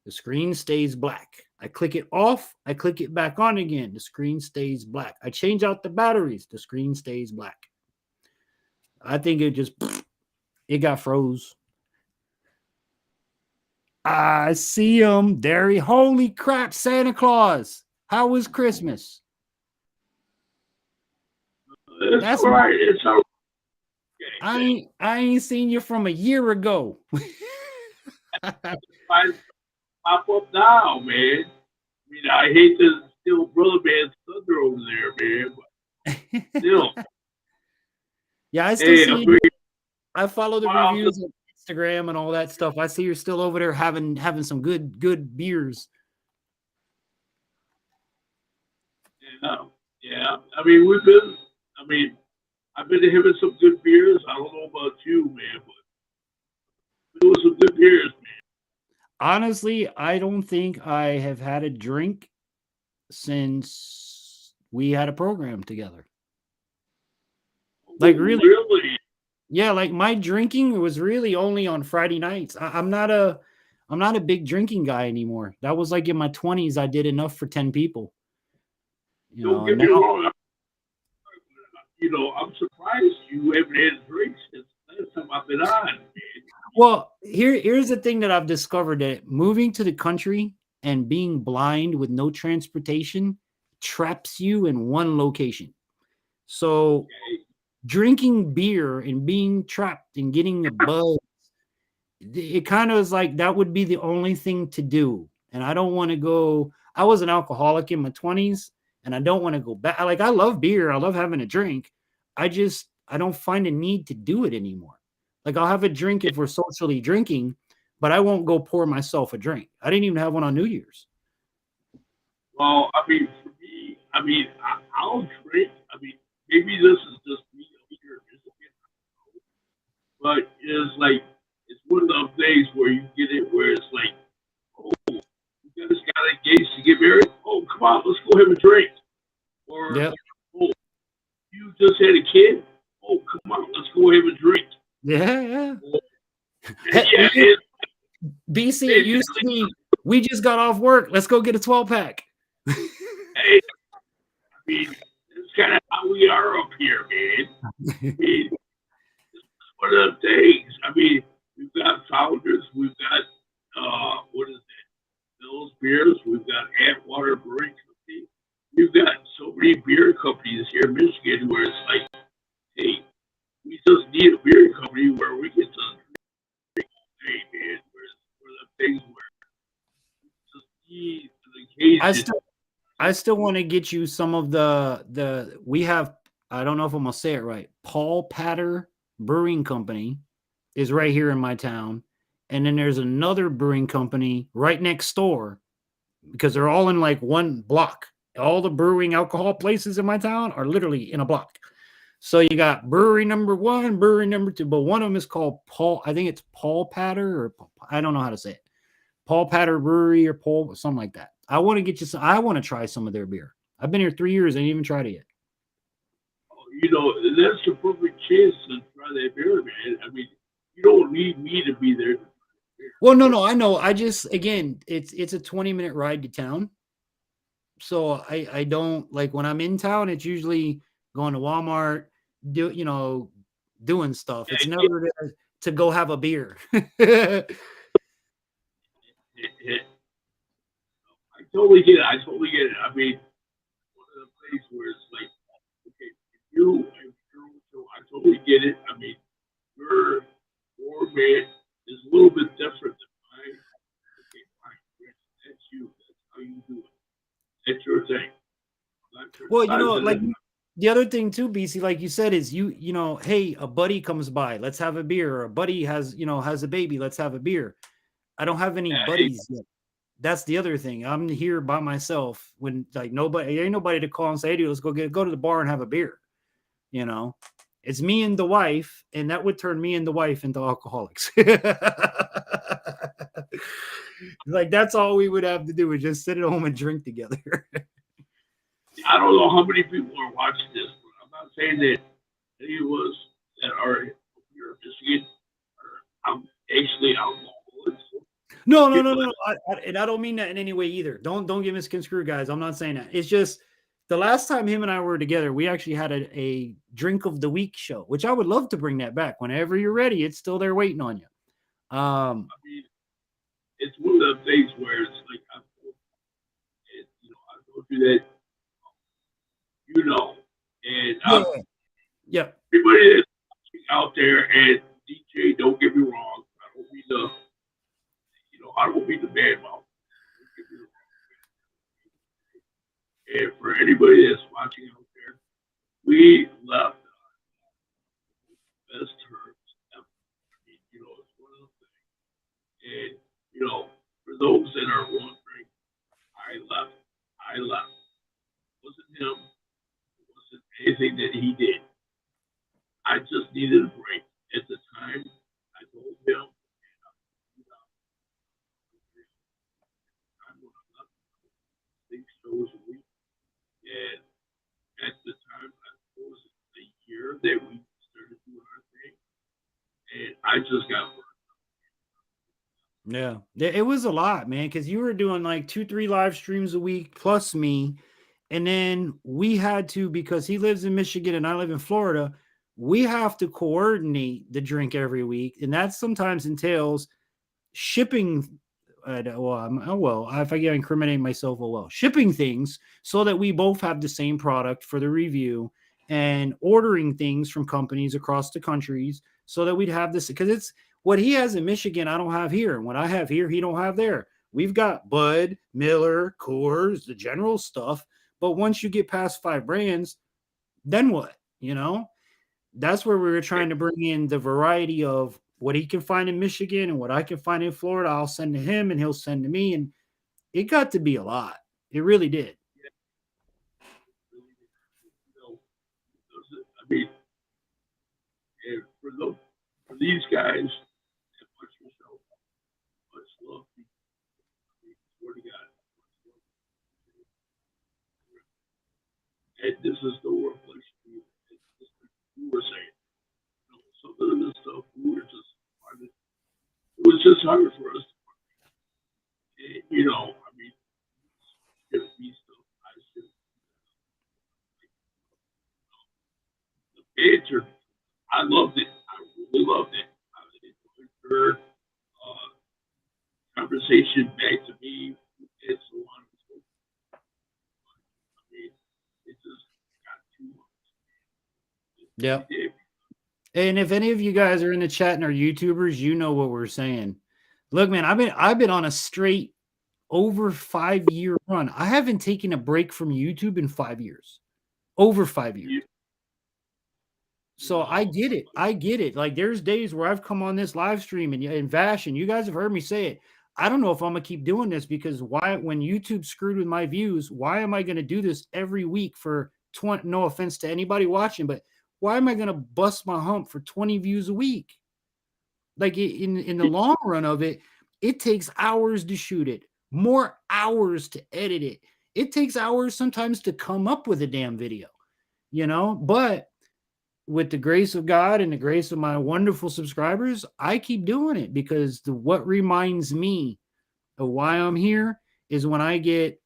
The screen stays black. I click it off. I click it back on again. The screen stays black. I change out the batteries. The screen stays black. I think it got froze. I see him. Derry. Holy crap, Santa Claus. How was Christmas? That's all right. It's all right. I ain't seen you from a year ago. Pop up now, man. I mean, I hate to steal Brother Man's thunder over there, man. But still. Yeah, I still see you. I follow the reviews on Instagram and all that stuff. I see you're still over there having some good beers. Yeah. I've been having some good beers. I don't know about you, man, but it was some good beers, man. Honestly, I don't think I have had a drink since we had a program together. Like really? Yeah, like my drinking was really only on Friday nights. I'm not a big drinking guy anymore. That was like in my 20s. I did enough for 10 people. Don't get me wrong. I'm surprised you haven't had a drink since last time I've been on, man. Well, here's the thing that I've discovered, that moving to the country and being blind with no transportation traps you in one location. So drinking beer and being trapped and getting a buzz, it kind of is like that would be the only thing to do. And I don't want to go. I was an alcoholic in my 20s, and I don't want to go back. Like, I love beer. I love having a drink. I don't find a need to do it anymore. Like, I'll have a drink if we're socially drinking, but I won't go pour myself a drink. I didn't even have one on New Year's. Well, for me, I'll drink. Maybe this is just me here, but it's one of those days where you get it where it's like, oh, you just got engaged to get married. Oh, come on, let's go have a drink. Or, oh, you just had a kid. Oh, come on, let's go have a drink. Yeah. BC, it used to be, we just got off work. Let's go get a 12-pack. Hey, it's kind of how we are up here, man. It's one of the things. We've got Founders. We've got, what is it? Bill's Beers. We've got Atwater Brewing Company. We've got so many beer companies here in Michigan where it's like, hey, we just need a beer company where we can just drink all day, man. Where the things where just need the occasion. I still want to get you some of the we have, I don't know if I'm gonna say it right. Paul Patter Brewing Company is right here in my town. And then there's another brewing company right next door, because they're all in like one block. All the brewing alcohol places in my town are literally in a block. So you got brewery number 1, brewery number 2, but one of them is called Paul. I think it's Paul Patter, or I don't know how to say it. Paul Patter Brewery or Paul, something like that. I want to get you some. I want to try some of their beer. I've been here 3 years. I ain't even tried it yet. You know, that's the perfect chance to try that beer, man. I mean, you don't need me to be there. Well, no, I know. I just, again, it's a 20-minute ride to town. So I don't, like, when I'm in town, it's usually going to Walmart, doing stuff. It's never to go have a beer. I totally get it. I mean, one of the places where it's like, okay, I totally get it. I mean, your man is a little bit different than mine. Okay, fine. That's you. That's how you do it. That's your thing. Well, like the other thing too, BC, like you said, is hey, a buddy comes by, let's have a beer. Or a buddy has a baby, let's have a beer. I don't have any buddies yet. That's the other thing. I'm here by myself when, like, ain't nobody to call and say, hey, dude, let's go to the bar and have a beer. It's me and the wife, and that would turn me and the wife into alcoholics. Like, that's all we would have to do, is just sit at home and drink together. I don't know how many people are watching this, but I'm not saying that any of us that are here in Michigan are actually alcoholics. No. And I don't mean that in any way either. Don't get misconstrued, guys. I'm not saying that. It's just the last time him and I were together, we actually had a drink of the week show, which I would love to bring that back. Whenever you're ready, it's still there waiting on you. I mean, it's one of the things where it's like, I go through that, and yeah. Everybody that's out there, and DJ, don't get me wrong, I don't mean the bad mouth. And for anybody that's watching out there, we left best terms ever. I mean, it's one of those things. And, for those that are wondering, I left. It wasn't him. It wasn't anything that he did. I just needed a break. At the time, I told him, I'm going to left 6 shows a week. And at the time, I was the year that we started doing our thing. And I just got work. Yeah, it was a lot, man, because you were doing like 2-3 live streams a week plus me. And then we had to, because he lives in Michigan and I live in Florida, we have to coordinate the drink every week. And that sometimes entails shipping. If I get incriminate myself, shipping things so that we both have the same product for the review, and ordering things from companies across the countries so that we'd have this, because it's what he has in Michigan, I don't have here. And what I have here, he don't have there. We've got Bud, Miller, Coors, the general stuff. But once you get past 5 brands, then what? That's where we were trying to bring in the variety of what he can find in Michigan and what I can find in Florida. I'll send to him and he'll send to me. And it got to be a lot. It really did. I mean, for these guys, much yourself, much love. I mean, swear to God. And this is the workplace for you. You were saying, some of the stuff we were just hard. It was just hard for us. And, I mean, if we stuff, I should. The banter, I loved it. I really loved it. I enjoyed her conversation back to me, and so on and so forth. I mean, it just got too much. Yep. And if any of you guys are in the chat and are YouTubers, you know what we're saying. Look, man, I've been on a straight over 5-year run. I haven't taken a break from YouTube in 5 years. Over 5 years. So I get it. Like, there's days where I've come on this live stream and Vash, and you guys have heard me say it. I don't know if I'm gonna keep doing this, because why, when YouTube screwed with my views, why am I gonna do this every week for 20? No offense to anybody watching, but why am I gonna bust my hump for 20 views a week? Like, in the long run of it, it takes hours to shoot it, more hours to edit it. It takes hours sometimes to come up with a damn video, but with the grace of God and the grace of my wonderful subscribers, I keep doing it, because what reminds me of why I'm here is when I get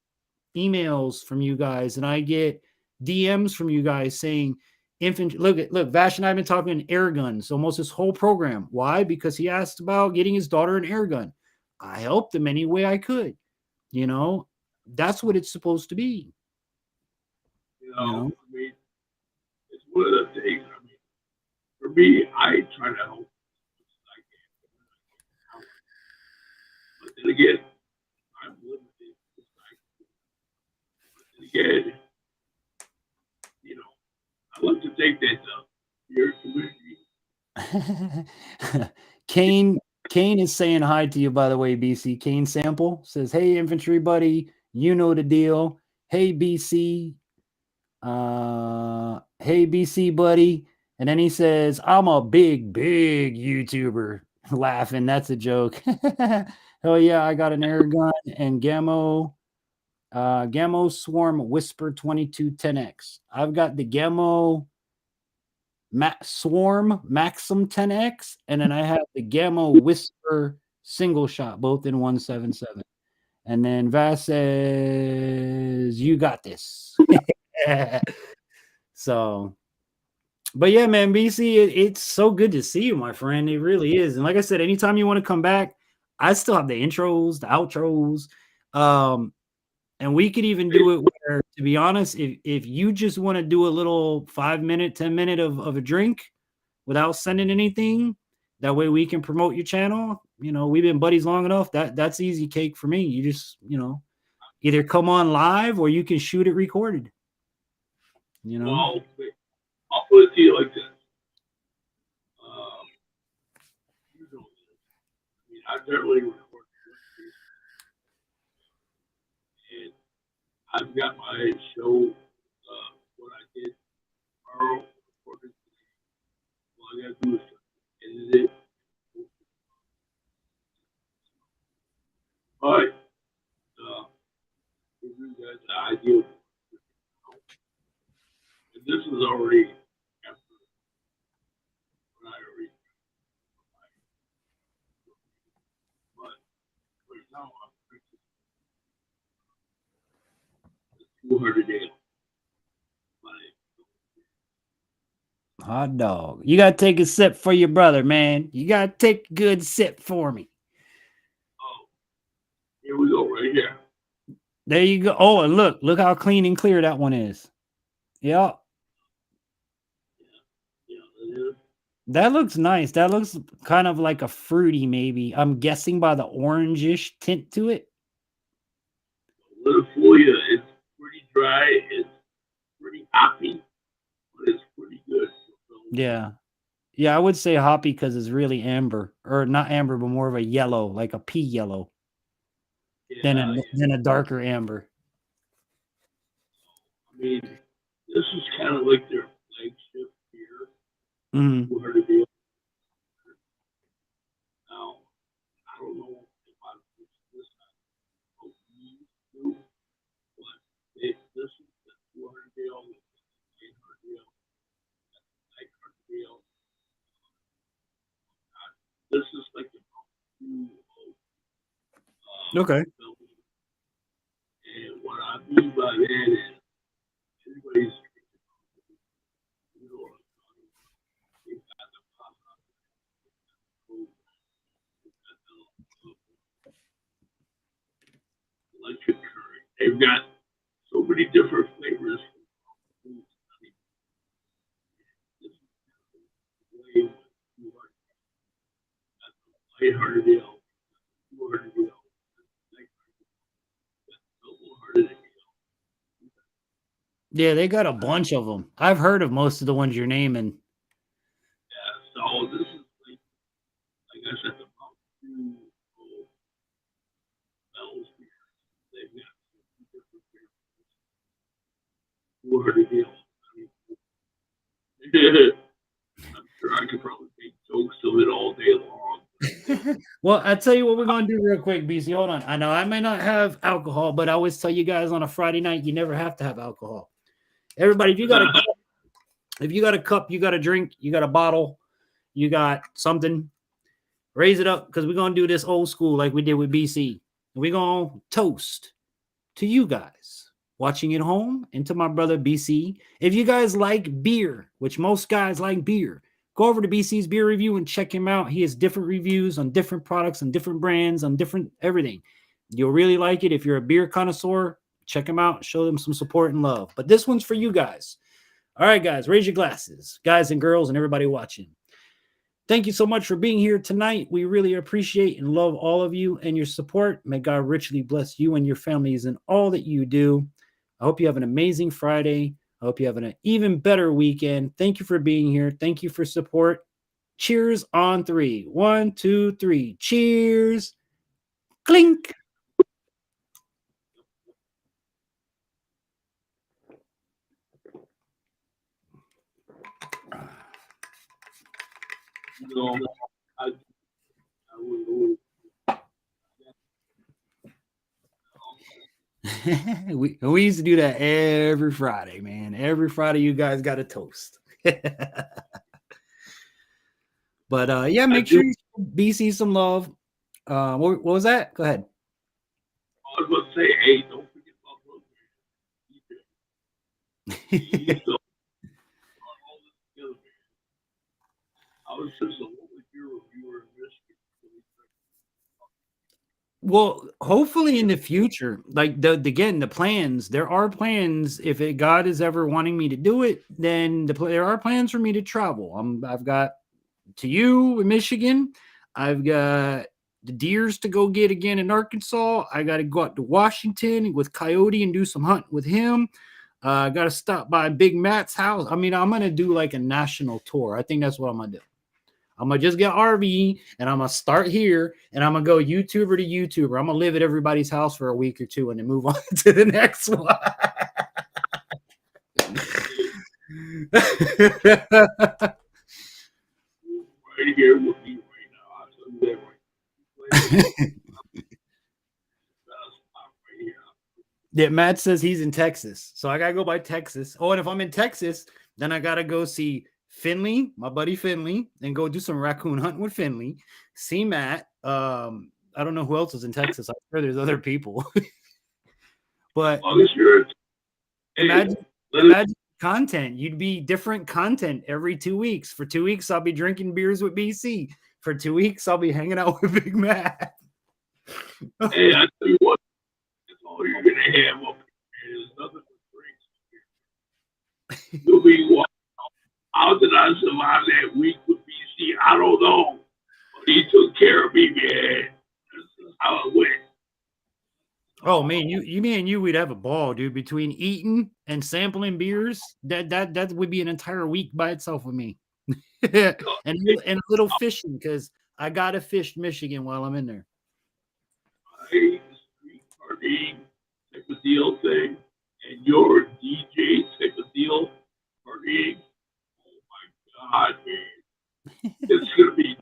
emails from you guys and I get DMs from you guys saying, look, Vash and I have been talking air guns almost this whole program. Why? Because he asked about getting his daughter an air gun. I helped him any way I could. That's what it's supposed to be. I mean, it's one of the things. I mean, for me, I try to help as I can. But then again, I'm limited. But then again, I like to think that your community. Kane is saying hi to you, by the way, BC. Kane Sample says, "Hey, infantry buddy, you know the deal. Hey, BC. Hey, BC buddy." And then he says, "I'm a big YouTuber." Laughing. That's a joke. Hell yeah, I got an air gun and Gammo Swarm Whisper 2210X. I've got the Gammo Swarm Maxim 10X, and then I have the Gammo Whisper single shot, both in 177. And then Vass says, "You got this." So, but yeah, man, BC, it's so good to see you, my friend. It really is. And like I said, anytime you want to come back, I still have the intros, the outros. And we could even do it where, to be honest, if you just want to do a little 5-minute, 10-minute of a drink without sending anything, that way we can promote your channel. We've been buddies long enough. That's easy cake for me. You just, either come on live or you can shoot it recorded. Well, I'll put it to you like this. I generally record, and I've got my show, what I did tomorrow, recorded today. All I gotta do is edit it. But, give you guys an idea. And this is already after when I already. But right now I'm fixing 200 days. Hot dog. You got to take a sip for your brother, man. You got to take a good sip for me. Oh, here we go, right here. There you go. Oh, and look how clean and clear that one is. Yeah. That looks nice. That looks kind of like a fruity, maybe. I'm guessing by the orangish tint to it. Little for you, it's pretty dry. It's pretty hoppy, but it's pretty good. Yeah. Yeah, I would say hoppy because it's really amber. Or not amber, but more of a yellow, like a pea yellow. Yeah, than a darker amber. I mean, this is kind of like their flagship here. Mm-hmm. Now, I don't know if I put this on YouTube, but this is the 200 deal, the 800 deal, the 900 deal. This is like the okay. And what I mean by that is everybody's electric current. They've got so many different flavors. This is way 800 deal, 200 deal, 100 deal. Yeah, they got a bunch of them. I've heard of most of the ones you're naming. Yeah, so this is like I said, about 2 over the hill. I'm sure I could probably make jokes of it all day long. Well, I'll tell you what we're going to do real quick, BC. Hold on. I know I may not have alcohol, but I always tell you guys on a Friday night, you never have to have alcohol. Everybody, if you got a cup, you got a drink, you got a bottle, you got something, raise it up because we're going to do this old school like we did with BC. We're going to toast to you guys watching at home and to my brother BC. If you guys like beer, which most guys like beer, go over to BC's beer review and check him out. He has different reviews on different products and different brands on different everything. You'll really like it. If you're a beer connoisseur, check him out. Show them some support and love. But this one's for you guys. All right, guys, raise your glasses, guys and girls and everybody watching. Thank you so much for being here tonight. We really appreciate and love all of you and your support. May God richly bless you and your families in all that you do. I hope you have an amazing Friday. I hope you have an even better weekend. Thank you for being here. Thank you for support. Cheers on 3. 1, 2, 3. Cheers. Clink. No, I would. we used to do that every Friday, man. Every Friday, you guys got a toast. But yeah, make sure you show BC some love. What was that? Go ahead. I was going to say, hey, don't forget about I was just a little reviewer in Michigan. Well, hopefully in the future, like the plans, there are plans. If God is ever wanting me to do it, then there are plans for me to travel. I've got to you in Michigan. I've got the deers to go get again in Arkansas. I got to go out to Washington with Coyote and do some hunting with him. I got to stop by Big Matt's house. I mean, I'm going to do like a national tour. I think that's what I'm going to do. I'm going to just get RV and I'm going to start here and I'm going to go YouTuber to YouTuber. I'm going to live at everybody's house for a week or two and then move on to the next one. Right here with me right now. I'll tell you that right. Yeah, Matt says he's in Texas. So I got to go by Texas. Oh, and if I'm in Texas, then I got to go see Finley, my buddy Finley, and go do some raccoon hunting with Finley. See Matt. I don't know who else is in Texas. I'm sure there's other people. But imagine content. You'd be different content every 2 weeks. For 2 weeks, I'll be drinking beers with BC. For 2 weeks, I'll be hanging out with Big Matt. Hey, I tell you what, that's all you're going to have up here. There's nothing but drinks. You'll be walking. How did I survive that week with BC? I don't know. But he took care of me, man. This is how it went. Oh man, you we'd have a ball, dude. Between eating and sampling beers, that would be an entire week by itself with me. and a little fishing because I gotta fish Michigan while I'm in there. Street party type of deal thing, and your DJ type of deal partying. God, man. It's gonna be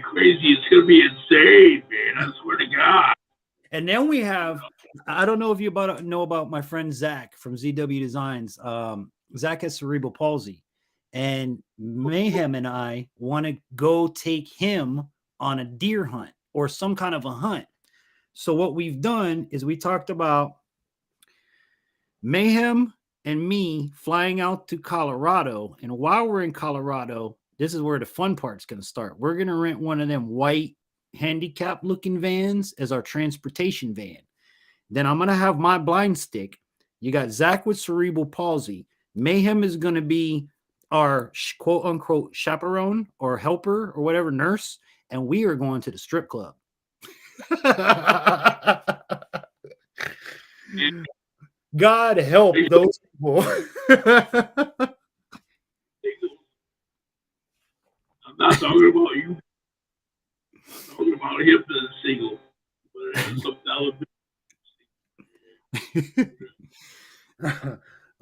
crazy. It's gonna be insane, man. I swear to God. And then we have, I don't know if you know about my friend Zach from ZW Designs. Zach has cerebral palsy, and Mayhem and I want to go take him on a deer hunt or some kind of a hunt. So what we've done is we talked about Mayhem and me flying out to Colorado. And while we're in Colorado, this is where the fun part's going to start. We're going to rent one of them white handicap looking vans as our transportation van. Then I'm going to have my blind stick. You got Zach with cerebral palsy. Mayhem is going to be our quote unquote chaperone or helper or whatever, nurse. And we are going to the strip club. God help those people. I'm not talking about you. I'm talking about him being single.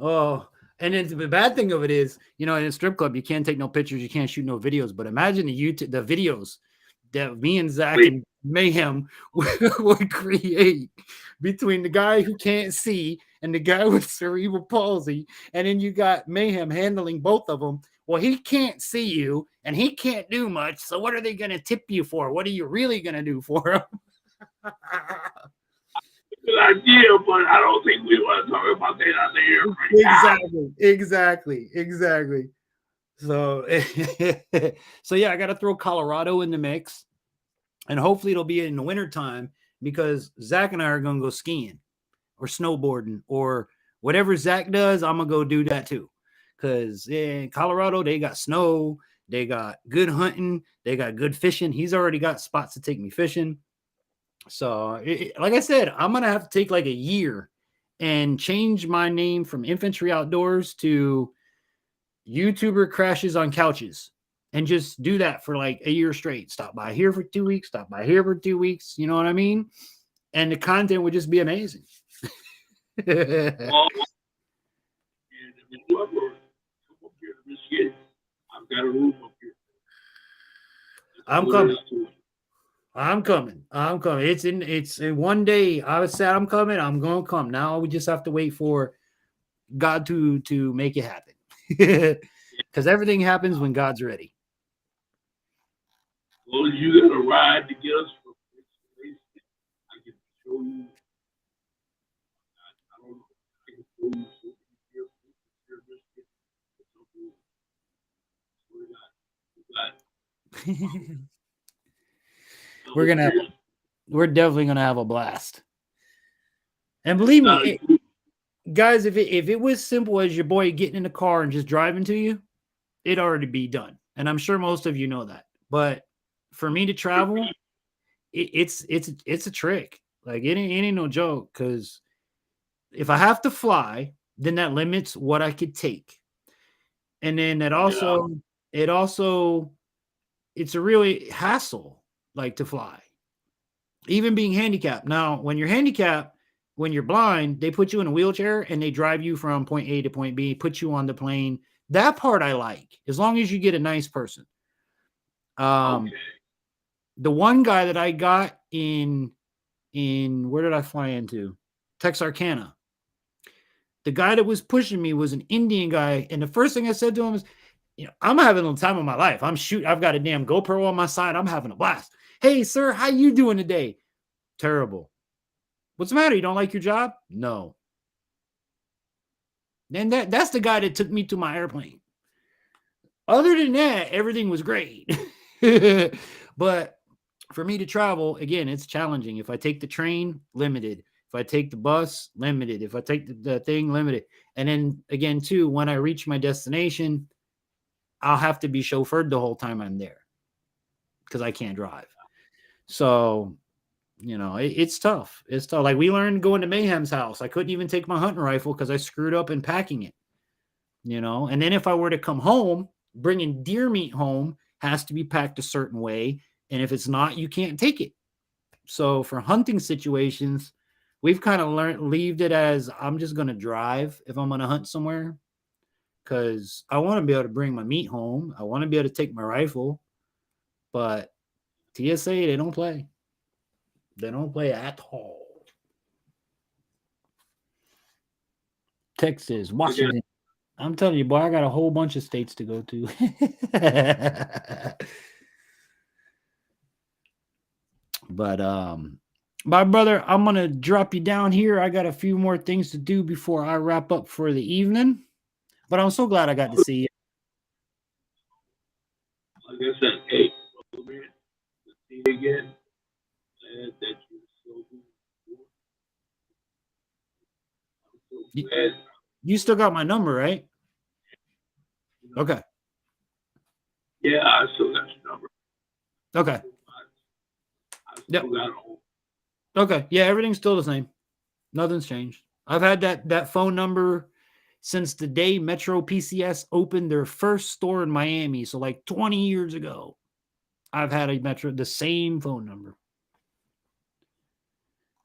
Oh, and then the bad thing of it is, in a strip club, you can't take no pictures, you can't shoot no videos. But imagine the videos that me and Zach and Mayhem would create between the guy who can't see and the guy with cerebral palsy, and then you got Mayhem handling both of them. Well, he can't see you and he can't do much. So what are they going to tip you for? What are you really going to do for him? Good idea, but I don't think we want to talk about that on the air right now. Exactly. So, so yeah, I got to throw Colorado in the mix, and hopefully it'll be in the wintertime because Zach and I are going to go skiing or snowboarding or whatever Zach does. I'm going to go do that too. Because in Colorado, they got snow, they got good hunting, they got good fishing. He's already got spots to take me fishing. So, like I said, I'm going to have to take like a year and change my name from Infantry Outdoors to YouTuber Crashes on Couches and just do that for like a year straight. Stop by here for 2 weeks, stop by here for 2 weeks. You know what I mean? And the content would just be amazing. Well, and if you ever come up here to Michigan, I've got a room up here. I'm coming. It's in one day. I said I'm coming. I'm going to come. Now we just have to wait for God to make it happen. Because everything happens when God's ready. Well, you got to ride to get us from place to place. I can show you. I don't know. I can show you so here, Michigan. We're definitely gonna have a blast. And believe me, guys, if it was simple as your boy getting in the car and just driving to you, it'd already be done. And I'm sure most of you know that. But for me to travel, it's a trick. Like it ain't no joke. Because if I have to fly, then that limits what I could take. And then that also, it's a really hassle, like to fly. Even being handicapped. Now, when you're handicapped, when you're blind, they put you in a wheelchair and they drive you from point A to point B, put you on the plane. That part I like, as long as you get a nice person. The one guy that I got in where did I fly into? Texarkana. The guy that was pushing me was an Indian guy, and the first thing I said to him is, I'm having a time of my life. I've got a damn GoPro on my side. I'm having a blast. Hey, sir, how you doing today? Terrible. What's the matter? You don't like your job? No. Then that's the guy that took me to my airplane. Other than that, everything was great. But for me to travel, again, it's challenging. If I take the train, limited. If I take the bus, limited. If I take the thing, limited. And then again, too, when I reach my destination, I'll have to be chauffeured the whole time I'm there because I can't drive. So, it's tough. It's tough. Like we learned going to Mayhem's house. I couldn't even take my hunting rifle because I screwed up in packing it, And then if I were to come home, bringing deer meat home has to be packed a certain way. And if it's not, you can't take it. So for hunting situations, we've kind of leaved it as I'm just going to drive if I'm going to hunt somewhere. Because I want to be able to bring my meat home. I want to be able to take my rifle. But TSA, they don't play. They don't play at all. Texas, Washington. I'm telling you, boy, I got a whole bunch of states to go to. But, my brother, I'm going to drop you down here. I got a few more things to do before I wrap up for the evening. But I'm so glad I got to see you. Like I said, hey, man, to see you again. Glad that you're so good. You still got my number, right? Okay. Yeah, I still got your number. Okay. I still got it. Okay. Yeah, everything's still the same. Nothing's changed. I've had that phone number since the day Metro PCS opened their first store in Miami. So like 20 years ago, I've had the same phone number.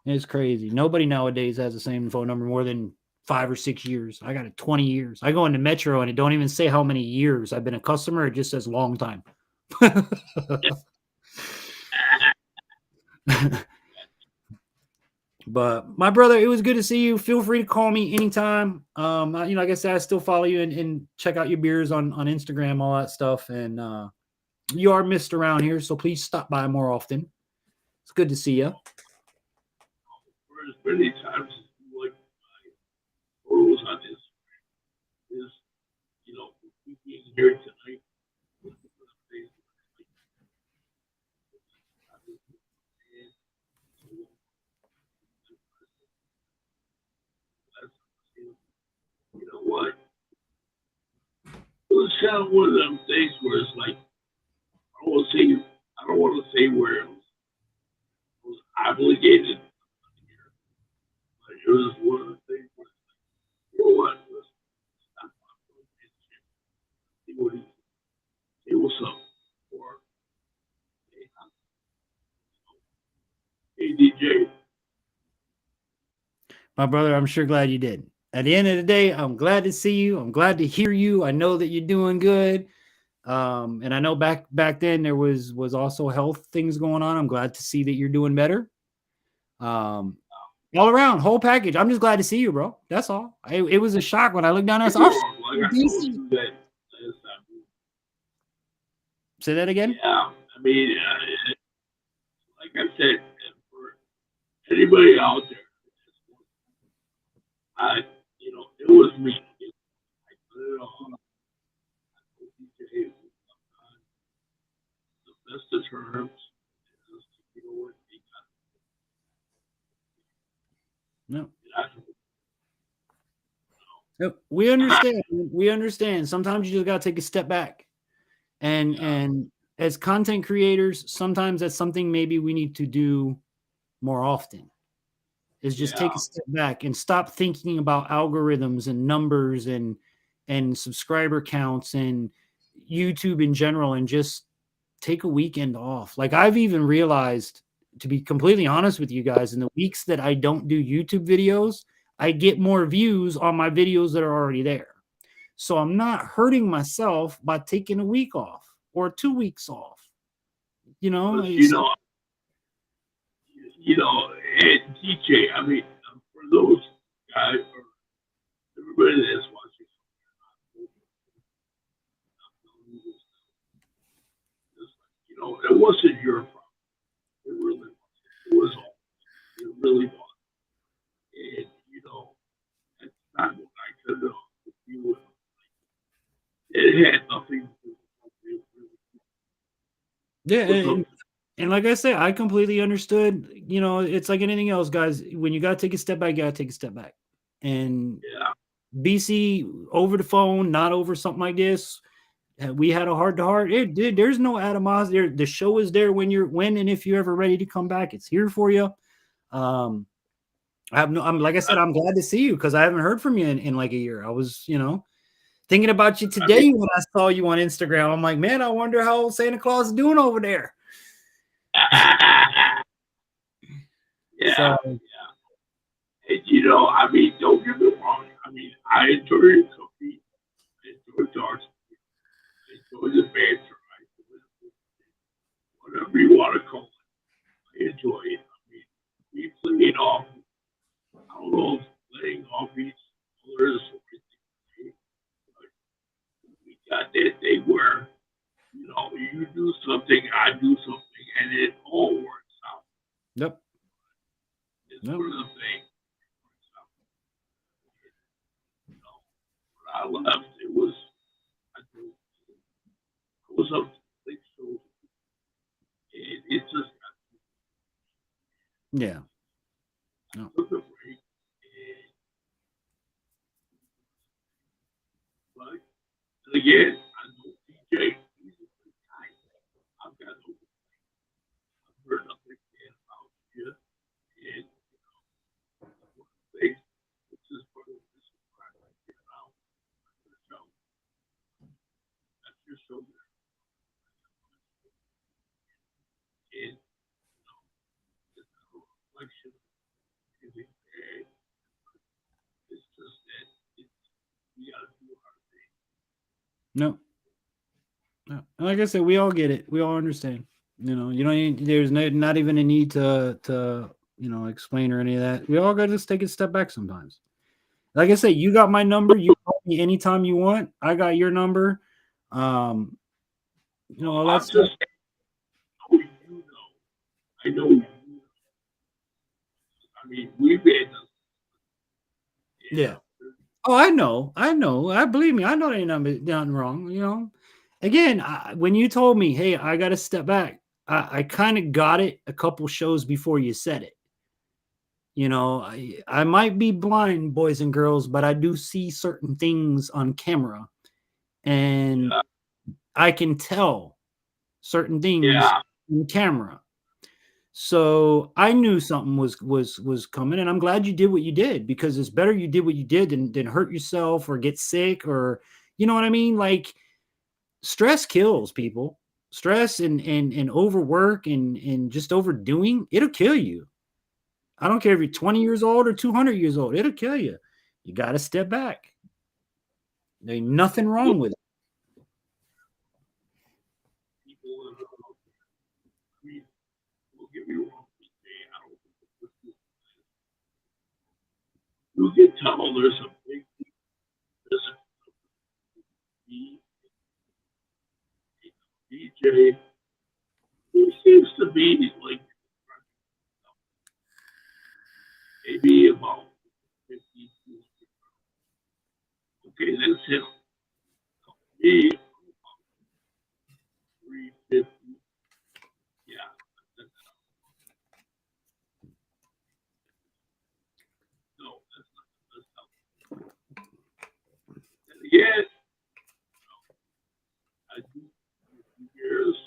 It's crazy. Nobody nowadays has the same phone number more than 5 or 6 years. I got it 20 years. I go into Metro and it don't even say how many years I've been a customer. It just says long time. But my brother, it was good to see you. Feel free to call me anytime. Like I said, I still follow you and check out your beers on Instagram, all that stuff. And you are missed around here, so please stop by more often. It's good to see you. For as many times like my photos on this is, being here tonight. You know what? It was kind of one of them things where it's like I don't want to say where it was obligated. But it was one of the things where you know what? Let's stop see what say what's up. Or hey DJ. My brother, I'm sure glad you did. At the end of the day, I'm glad to see you. I'm glad to hear you. I know that you're doing good. And I know back then there was also health things going on. I'm glad to see that you're doing better. All around, whole package. I'm just glad to see you, bro. That's all. It was a shock when I looked down and I saw. Say that again. Yeah, I mean, like I said, for anybody out there, it was me. I put it on. The best of terms. No. We understand. We understand. Sometimes you just gotta take a step back. And as content creators, sometimes that's something maybe we need to do more often. Is just take a step back and stop thinking about algorithms and numbers and subscriber counts and YouTube in general, and just take a weekend off. Like I've even realized, to be completely honest with you guys, in the weeks that I don't do YouTube videos, I get more views on my videos that are already there. So I'm not hurting myself by taking a week off or 2 weeks off. And DJ, I mean, for those guys or everybody that's watching, it wasn't your problem. It really wasn't. It was all. It really was. And at the time when I could know if you would, it had nothing to do with it. Yeah, and like I said, I completely understood. It's like anything else, guys. When you got to take a step back, you got to take a step back. And BC over the phone, not over something like this. We had a heart-to-heart. There's no animosity. The show is there when and if you're ever ready to come back, it's here for you. I'm like I said, I'm glad to see you because I haven't heard from you in like a year. I was, thinking about you today when I saw you on Instagram. I'm like, man, I wonder how Santa Claus is doing over there. Yeah. And, I mean, don't get me wrong. I mean, I enjoy cooking. I enjoy darts. I enjoy the banter. Whatever you want to call it. I enjoy it. I mean, we played off. I don't know if playing off each other's we got that thing where, you do something, I do something, and it all works out. Yep. It's one of the things. When I left, it was up to the big show. And it just got yeah. No. took a break. But again, I know DJ. He's a good guy. I've got no I've heard nothing bad about you. And one of the things which is part of this now. That's your show there. And it's a reflection. It's just Like I said, we all get it. We all understand. You know, you don't need, there's not even a need to explain or any of that. We all got to just take a step back sometimes. Like I said, you got my number. You call me anytime you want. I got your number. All that I'm stuff. just saying, I know you. I mean, we've been. Yeah. Oh, I know. I believe me. I know there ain't nothing wrong. Again, when you told me, hey, I got to step back, I kind of got it a couple shows before you said it. I might be blind, boys and girls, but I do see certain things on camera, and I can tell certain things on camera. So I knew something was coming, and I'm glad you did what you did, because it's better you did what you did than hurt yourself or get sick, or you know what I mean? Like, stress kills people. Stress and overwork and just overdoing, it'll kill you. I don't care if you're 20 years old or 200 years old, it'll kill you. You got to step back. There ain't nothing wrong with it. You can tell there's a big DJ. He seems to be like maybe about 50. Okay, that's him. Me, 350. Yeah. No, that's not. And again, I do years.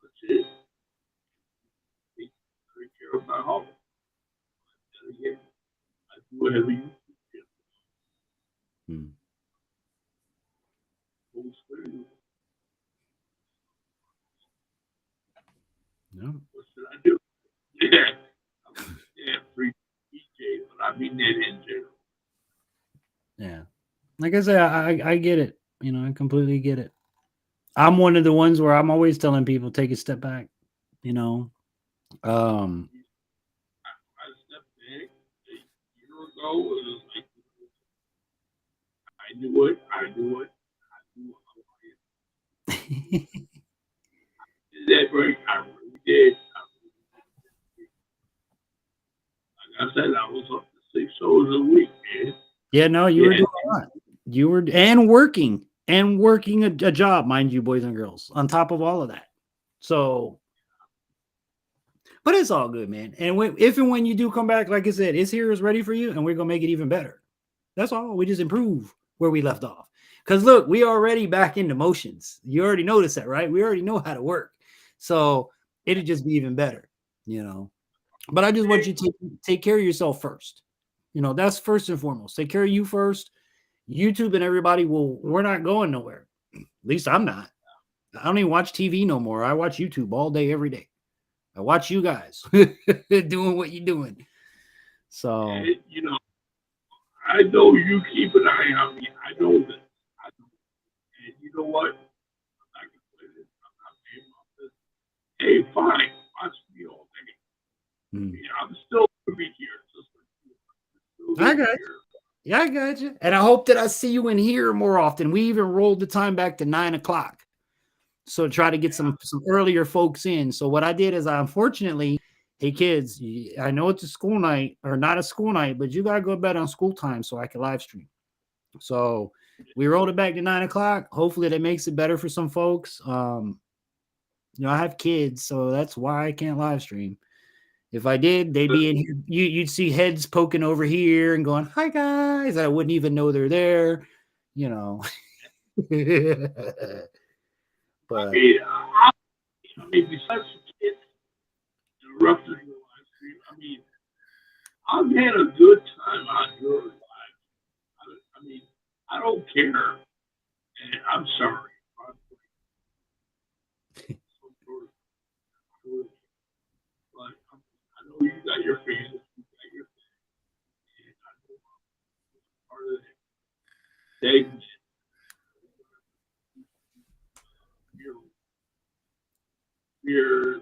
That's it. Take care of my home. And again, I do a heavy No. What should I do? Yeah, free DJ, but I mean that in general. Yeah. Like I said, I get it. I completely get it. I'm one of the ones where I'm always telling people, take a step back. I stepped back a year ago. It was like, I knew it. I knew it. Did that break? I really did. Like I said, I was up to 6 shows a week, man. Yeah, no, you were doing a lot. You were and working a job, mind you, boys and girls, on top of all of that. So, but it's all good, man. And if and when you do come back, like I said, it's here, it's ready for you, and we're gonna make it even better. That's all. We just improve where we left off. Because look, we already back into motions. You already noticed that, right? We already know how to work. So it'll just be even better, But I just want you to take care of yourself first. That's first and foremost. Take care of you first. YouTube and everybody we're not going nowhere. At least I'm not. I don't even watch TV no more. I watch YouTube all day, every day. I watch you guys doing what you're doing. So, and, I know you keep an eye on me. I know that. And you know what? I'm not going to play this. I'm not paying off this. Hey, fine. Watch me all day. I'm still going to be here. I got you. Yeah, I got you. And I hope that I see you in here more often. We even rolled the time back to 9 o'clock. So try to get some earlier folks in. So what I did is unfortunately, hey kids, I know it's a school night or not a school night, but you got to go to bed on school time so I can live stream. So we rolled it back to 9 o'clock. Hopefully that makes it better for some folks. I have kids, so that's why I can't live stream. If I did, they'd be in here. You'd see heads poking over here and going, "Hi guys." I wouldn't even know they're there, But besides the kids interrupting the live stream, I've had a good time on your live. I don't care. And I'm sorry. But I know you got your fans. You got your fans. And I know I'm part of that. beer,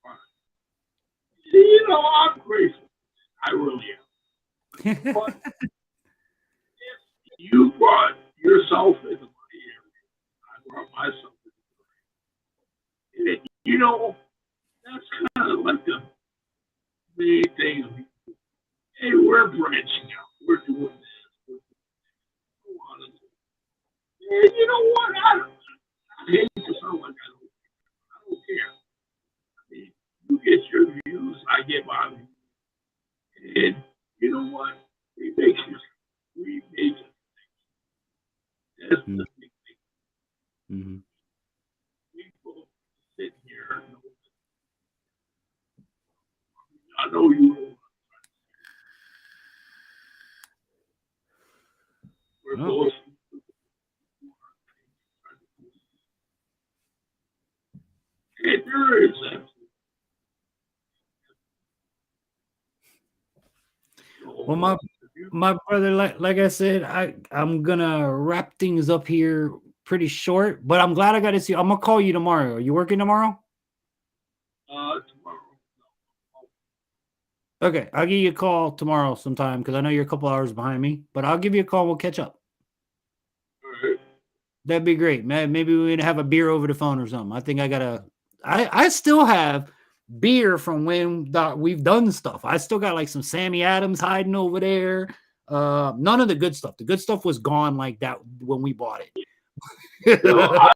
whatever. See, you know, I'm grateful. I really am. But if you brought yourself into my area, I brought myself into it. You know, that's kind of like the main thing. Hey, we're branching out. We're doing this. We're doing this. And you know what? I hate to sound like I don't care. I mean, you get your views, I get my views. And you know what? We make it. We make it. That's the big thing. Mm-hmm. People sit here. I know you know. We're both. And there is that. Well, my brother, like I said, I'm gonna wrap things up here pretty short, but I'm glad I got to see you. I'm gonna call you tomorrow. Are you working tomorrow? Tomorrow. Okay, I'll give you a call tomorrow sometime because I know you're a couple hours behind me, but I'll give you a call. We'll catch up. All right. That'd be great, man. Maybe we would have a beer over the phone or something. I think I still have beer from when we've done stuff. I still got like some Sammy Adams hiding over there. None of the good stuff. The good stuff was gone like that when we bought it. No,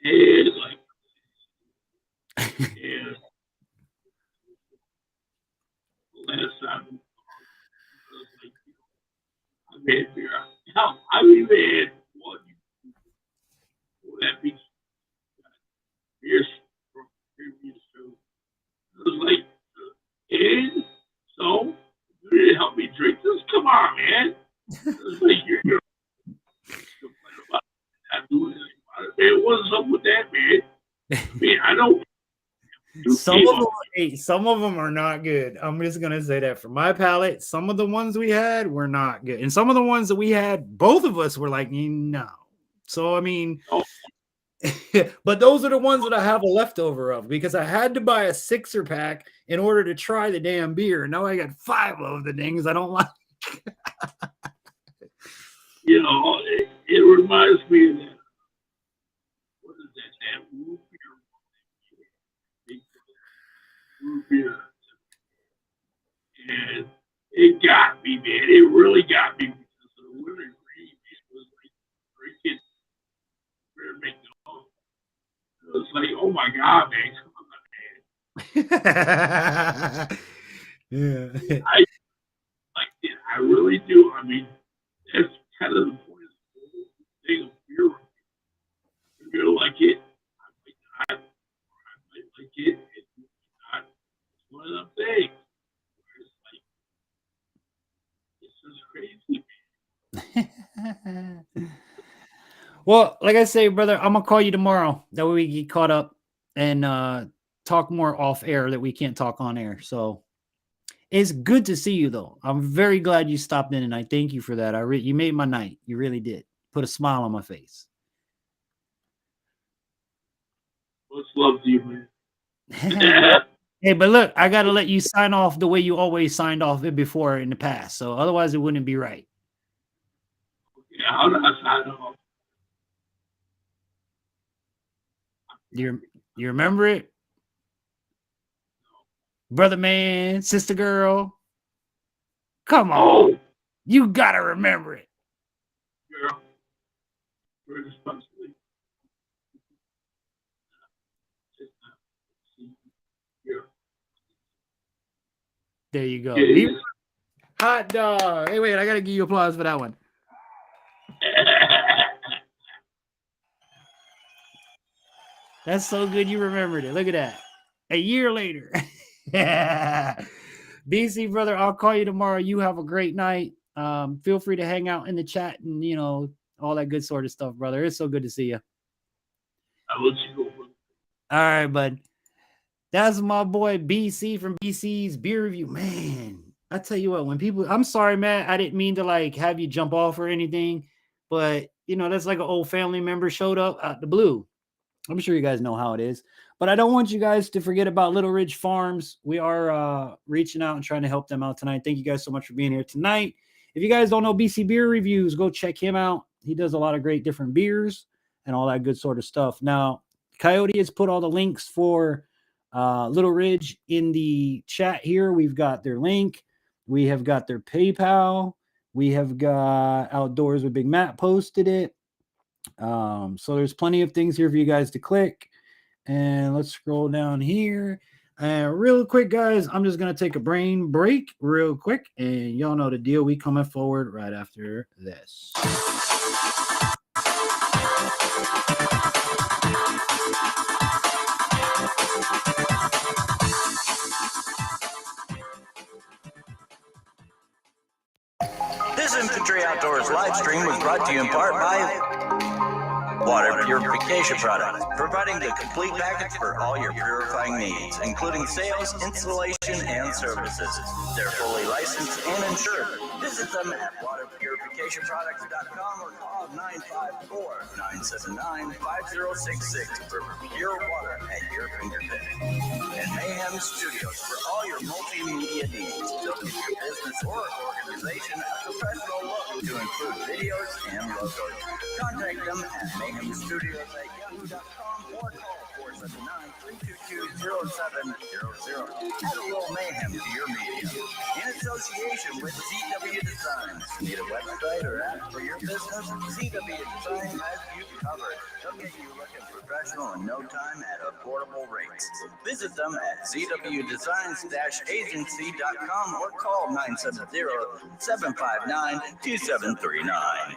and like, and last time, I made beer. Hell, I even had one. That beats beers from previous shows. It was like, and so you didn't help me drink this. Come on, man. It was like you're complain about not doing anything about it. Man, what's up with that, man? I mean, I don't. Some of them are not good. I'm just gonna say that for my palate, some of the ones we had were not good, and some of the ones that we had, both of us were like, no. So I mean, but those are the ones that I have a leftover of because I had to buy a 6er pack in order to try the damn beer. Now I got 5 of the things I don't like. You know, it reminds me of that. What is that? That root beer. And it got me, man. It really got me because the winter green was like drinking beer McDonald's. It was like, oh my God, man, come on, man. Yeah. I like it. I really do. I mean, that's kind of the point of the whole thing of beer. If you like it, I might not. Or I might like it, and you might not. It's one of them things. Crazy. Well, like I say, brother, I'm gonna call you tomorrow. That way we get caught up and talk more off air that we can't talk on air. So it's good to see you, though. I'm very glad you stopped in, and I thank you for that. You made my night. You really did. Put a smile on my face. Much love to you, man. Hey, but look, I gotta let you sign off the way you always signed off it before in the past. So otherwise, it wouldn't be right. Yeah, how do I sign off? You remember it? Brother man, sister girl. Come on. You gotta remember it. Girl. We're supposed to be. There you go. Yeah. Hot dog. Hey, wait, I gotta give you applause for that one. That's so good you remembered it. Look at that. A year later. BC, brother, I'll call you tomorrow. You have a great night. Feel free to hang out in the chat and, you know, all that good sort of stuff, brother. It's so good to see you. I'll let you go, brother. All right, bud. That's my boy BC from BC's Beer Review. Man, I tell you what, when people, I'm sorry, man, I didn't mean to like have you jump off or anything, but that's like an old family member showed up out the blue. I'm sure you guys know how it is. But I don't want you guys to forget about Little Ridge Farms. We are reaching out and trying to help them out tonight. Thank you guys so much for being here tonight. If you guys don't know BC Beer Reviews, go check him out. He does a lot of great different beers and all that good sort of stuff. Now, Coyote has put all the links for Little Ridge in the chat here. We've got their link. We have got their PayPal. We have got Outdoors with Big Matt posted it. So there's plenty of things here for you guys to click. And let's scroll down here. Real quick, guys, I'm just going to take a brain break real quick. And y'all know the deal. We coming forward right after this. This Infantry Outdoors live stream was brought to you in part by Water Purification Products, providing the complete package for all your purifying needs, including sales, installation, and services. They're fully licensed and insured. Visit them at waterpurificationproducts.com or call 954-979-5066 for pure water at your fingertips. And Mayhem Studios for all your multimedia needs. Don't give your business or organization a professional look to include videos and logos. Contact them at mayhemstudios@yahoo.com or call 479-322-0700. Add a little mayhem to your media. In association with ZW Designs. Need a website or app for your business? ZW Design has you covered. They'll get you looking professional in no time at affordable rates. Visit them at zwdesigns-agency.com or call 970-759-2739.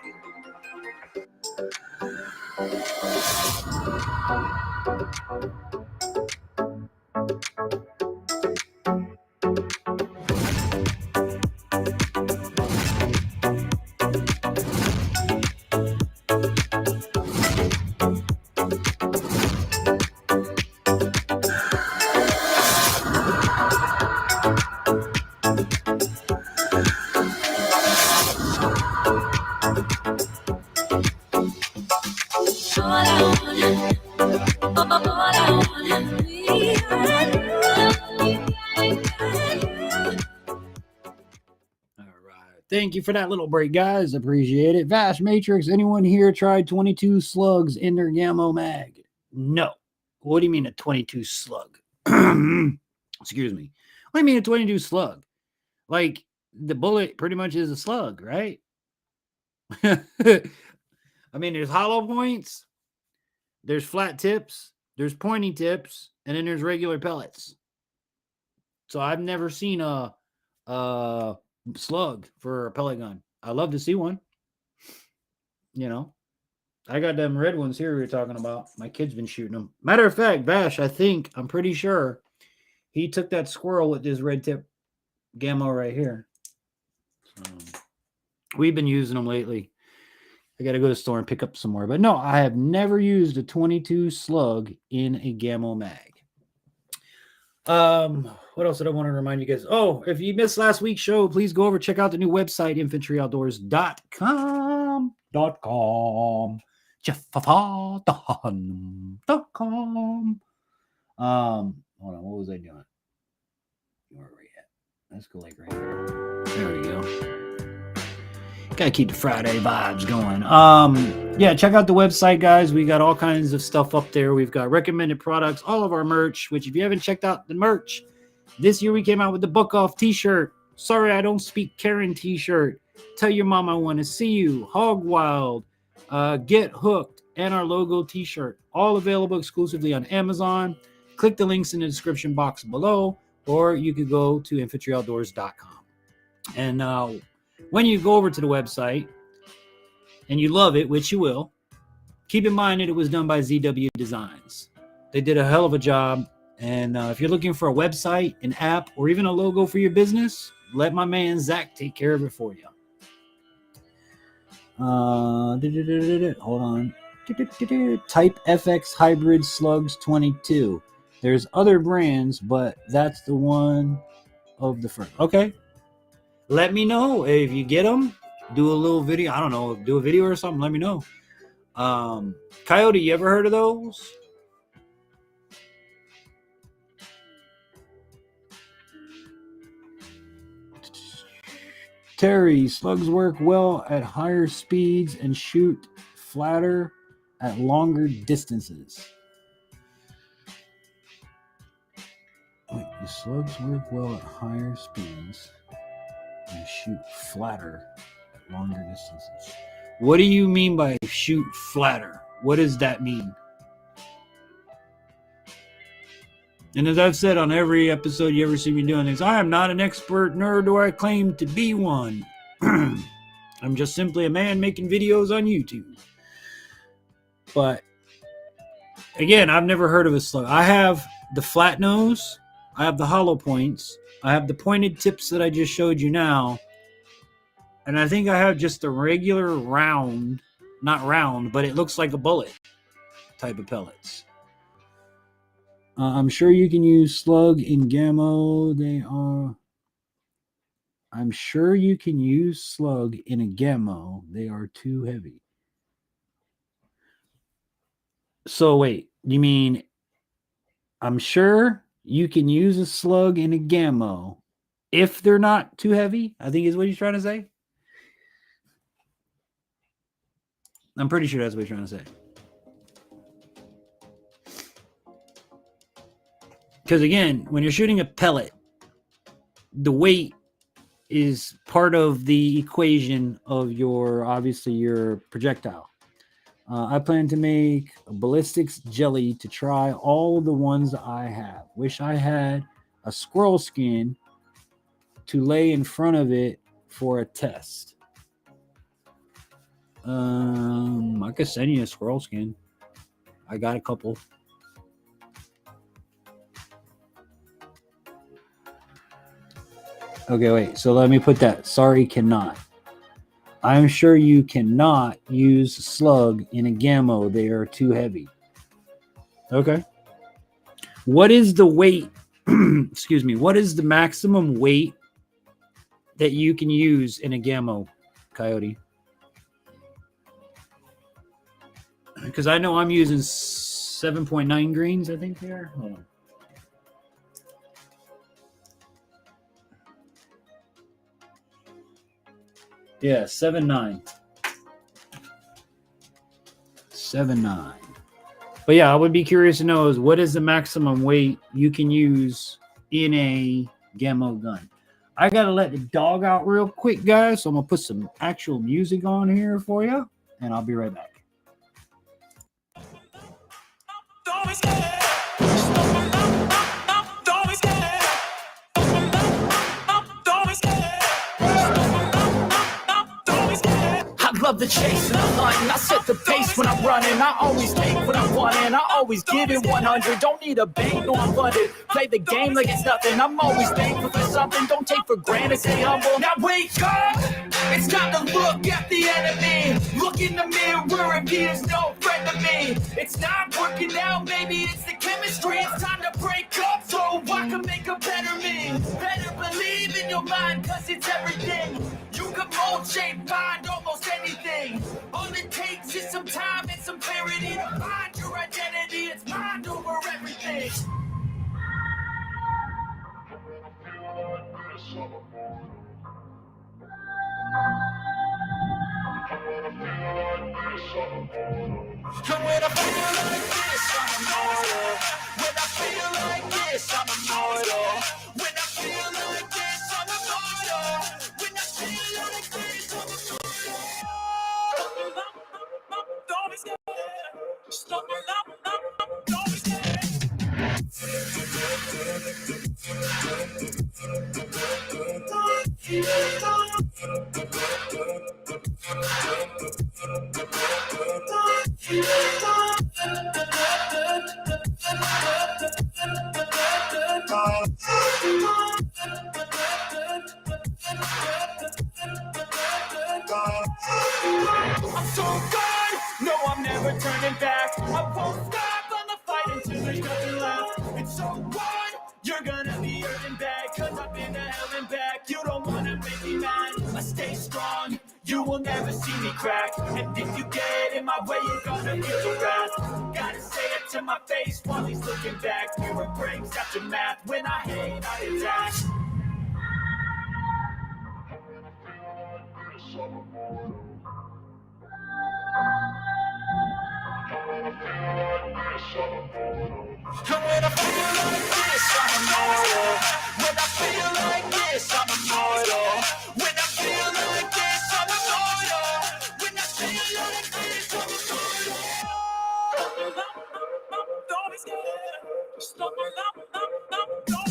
Thank you for that little break, guys. Appreciate it. Vash Matrix, anyone here tried 22 slugs in their Gammo mag? No. What do you mean a 22 slug? Excuse me. What do you mean a 22 slug? Like the bullet pretty much is a slug, right? I mean, there's hollow points, there's flat tips, there's pointy tips, and then there's regular pellets. So I've never seen a slug for a pellet gun. I love to see one. I got them red ones here we were talking about. My kid's been shooting them. Matter of fact, Vash, I'm pretty sure he took that squirrel with this red tip Gammo right here. So we've been using them lately. I got to go to the store and pick up some more. But no, I have never used a 22 slug in a Gammo mag. What else did I want to remind you guys? Oh, if you missed last week's show, please go over, check out the new website, infantryoutdoors.com. JeffFafadan.com. Hold on, what was I doing? Where are we at? Let's go like right here. There we go. Gotta keep the Friday vibes going. Yeah, check out the website, guys. We got all kinds of stuff up there. We've got recommended products, all of our merch, which if you haven't checked out the merch, this year we came out with the Book Off t-shirt. Sorry, I don't speak Karen t-shirt. Tell your mom I want to see you. Hog Wild, Get Hooked, and our logo t-shirt. All available exclusively on Amazon. Click the links in the description box below, or you could go to infantryoutdoors.com. And when you go over to the website and you love it, which you will, keep in mind that it was done by ZW Designs. They did a hell of a job. And if you're looking for a website, an app, or even a logo for your business, let my man Zach take care of it for you. Hold on. Type FX Hybrid Slugs 22. There's other brands, but that's the one of the first. Okay. Let me know if you get them. Do a little video. I don't know. Do a video or something. Let me know. Coyote, you ever heard of those? Terry, slugs work well at higher speeds and shoot flatter at longer distances. Wait, the slugs work well at higher speeds and shoot flatter at longer distances. What do you mean by shoot flatter? What does that mean? And as I've said on every episode you ever see me doing this, I am not an expert, nor do I claim to be one. I'm just simply a man making videos on YouTube. But again, I've never heard of a slug. I have the flat nose, I have the hollow points, I have the pointed tips that I just showed you now, and I think I have just the regular round, not round, but it looks like a bullet type of pellets. I'm sure you can use slug in Gammo. I'm sure you can use slug in a Gammo. They are too heavy. So wait, you mean I'm sure you can use a slug in a Gammo if they're not too heavy? I think is what he's trying to say. I'm pretty sure that's what he's trying to say. Because again, when you're shooting a pellet, the weight is part of the equation of obviously your projectile. I plan to make a ballistics jelly to try all the ones I have. Wish I had a squirrel skin to lay in front of it for a test. I could send you a squirrel skin. I got a couple. Okay, wait. So let me put that. Sorry, cannot. I'm sure you cannot use slug in a Gammo. They are too heavy. Okay. What is the weight? Excuse me. What is the maximum weight that you can use in a Gammo, Coyote? Because I know I'm using 7.9 greens, I think they are. Hold on. Yeah, 7.9. 7.9. But yeah, I would be curious to know is what is the maximum weight you can use in a Gammo gun. I gotta let the dog out real quick, guys. So I'm gonna put some actual music on here for you, and I'll be right back. Love the chase and I'm hunting. I set the pace when I'm running. I always take what I want and I always give it 100. Don't need a bank, no I'm funded. Play the game like it's nothing. I'm always thankful for something. Don't take for granted, stay humble. Now wake up! It's time to look at the enemy. Look in the mirror and he is no friend to me. It's not working out, maybe it's the chemistry. It's time to break up so I can make a better me. Better believe in your mind, cause it's everything. You can mold, shape, find almost anything. All it takes is some time and some clarity to find your identity. It's mind over everything. And when I feel like this, I'm immortal. When I feel like this, I'm immortal. When I feel like this, I'm immortal. When I feel like this, I'm immortal. Don't be scared. Stop it up, don't be scared. I'm so good, no I'm never turning back. I won't stop, I'ma fight until there's nothing left. It's so good, you're gonna be hurting bad. Cause I've been to hell and back. You don't wanna make me mad, I stay strong. You will never see me crack. And if you get in my my way, you're gonna feel the wrath. Gotta say it to my face while he's looking back. Mirror breaks after math. When I hate, I attack. And when I feel like this, I'm immortal. When I feel like this, I'm immortal. When I feel like this, I'm immortal. When I feel like this, I'm immortal. Don't be scared. Don't be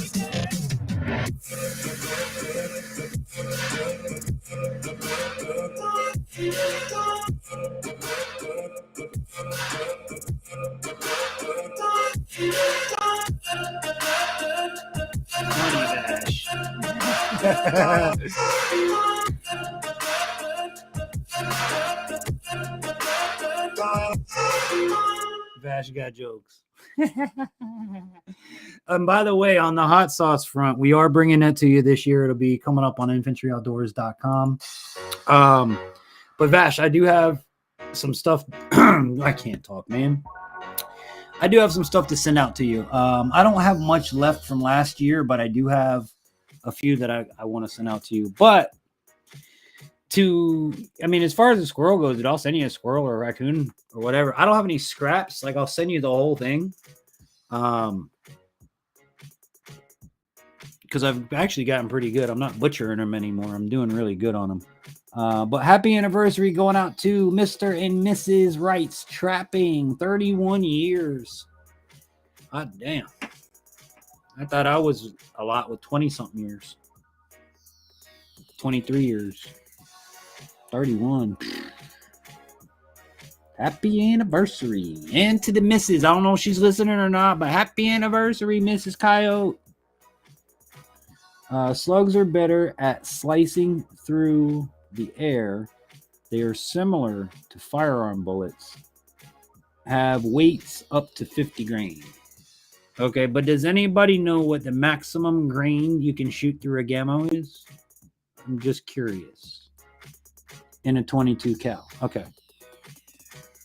scared. Vash got jokes. And by the way, on the hot sauce front, we are bringing that to you this year. It'll be coming up on infantryoutdoors.com. But Vash, I do have some stuff. I can't talk, man. I do have some stuff to send out to you. I don't have much left from last year, but I do have a few that I want to send out to you. But as far as the squirrel goes, I'll send you a squirrel or a raccoon or whatever. I don't have any scraps. Like, I'll send you the whole thing. Because I've actually gotten pretty good. I'm not butchering them anymore. I'm doing really good on them. But happy anniversary going out to Mr. and Mrs. Wright's Trapping. 31 years. God damn. I thought I was a lot with 20-something years. 23 years. 31. Happy anniversary. And to the missus. I don't know if she's listening or not, but happy anniversary, Mrs. Coyote. Slugs are better at slicing through the air. They are similar to firearm bullets. Have weights up to 50 grain. Okay, but does anybody know what the maximum grain you can shoot through a gammo is? I'm just curious. In a 22 cal. Okay.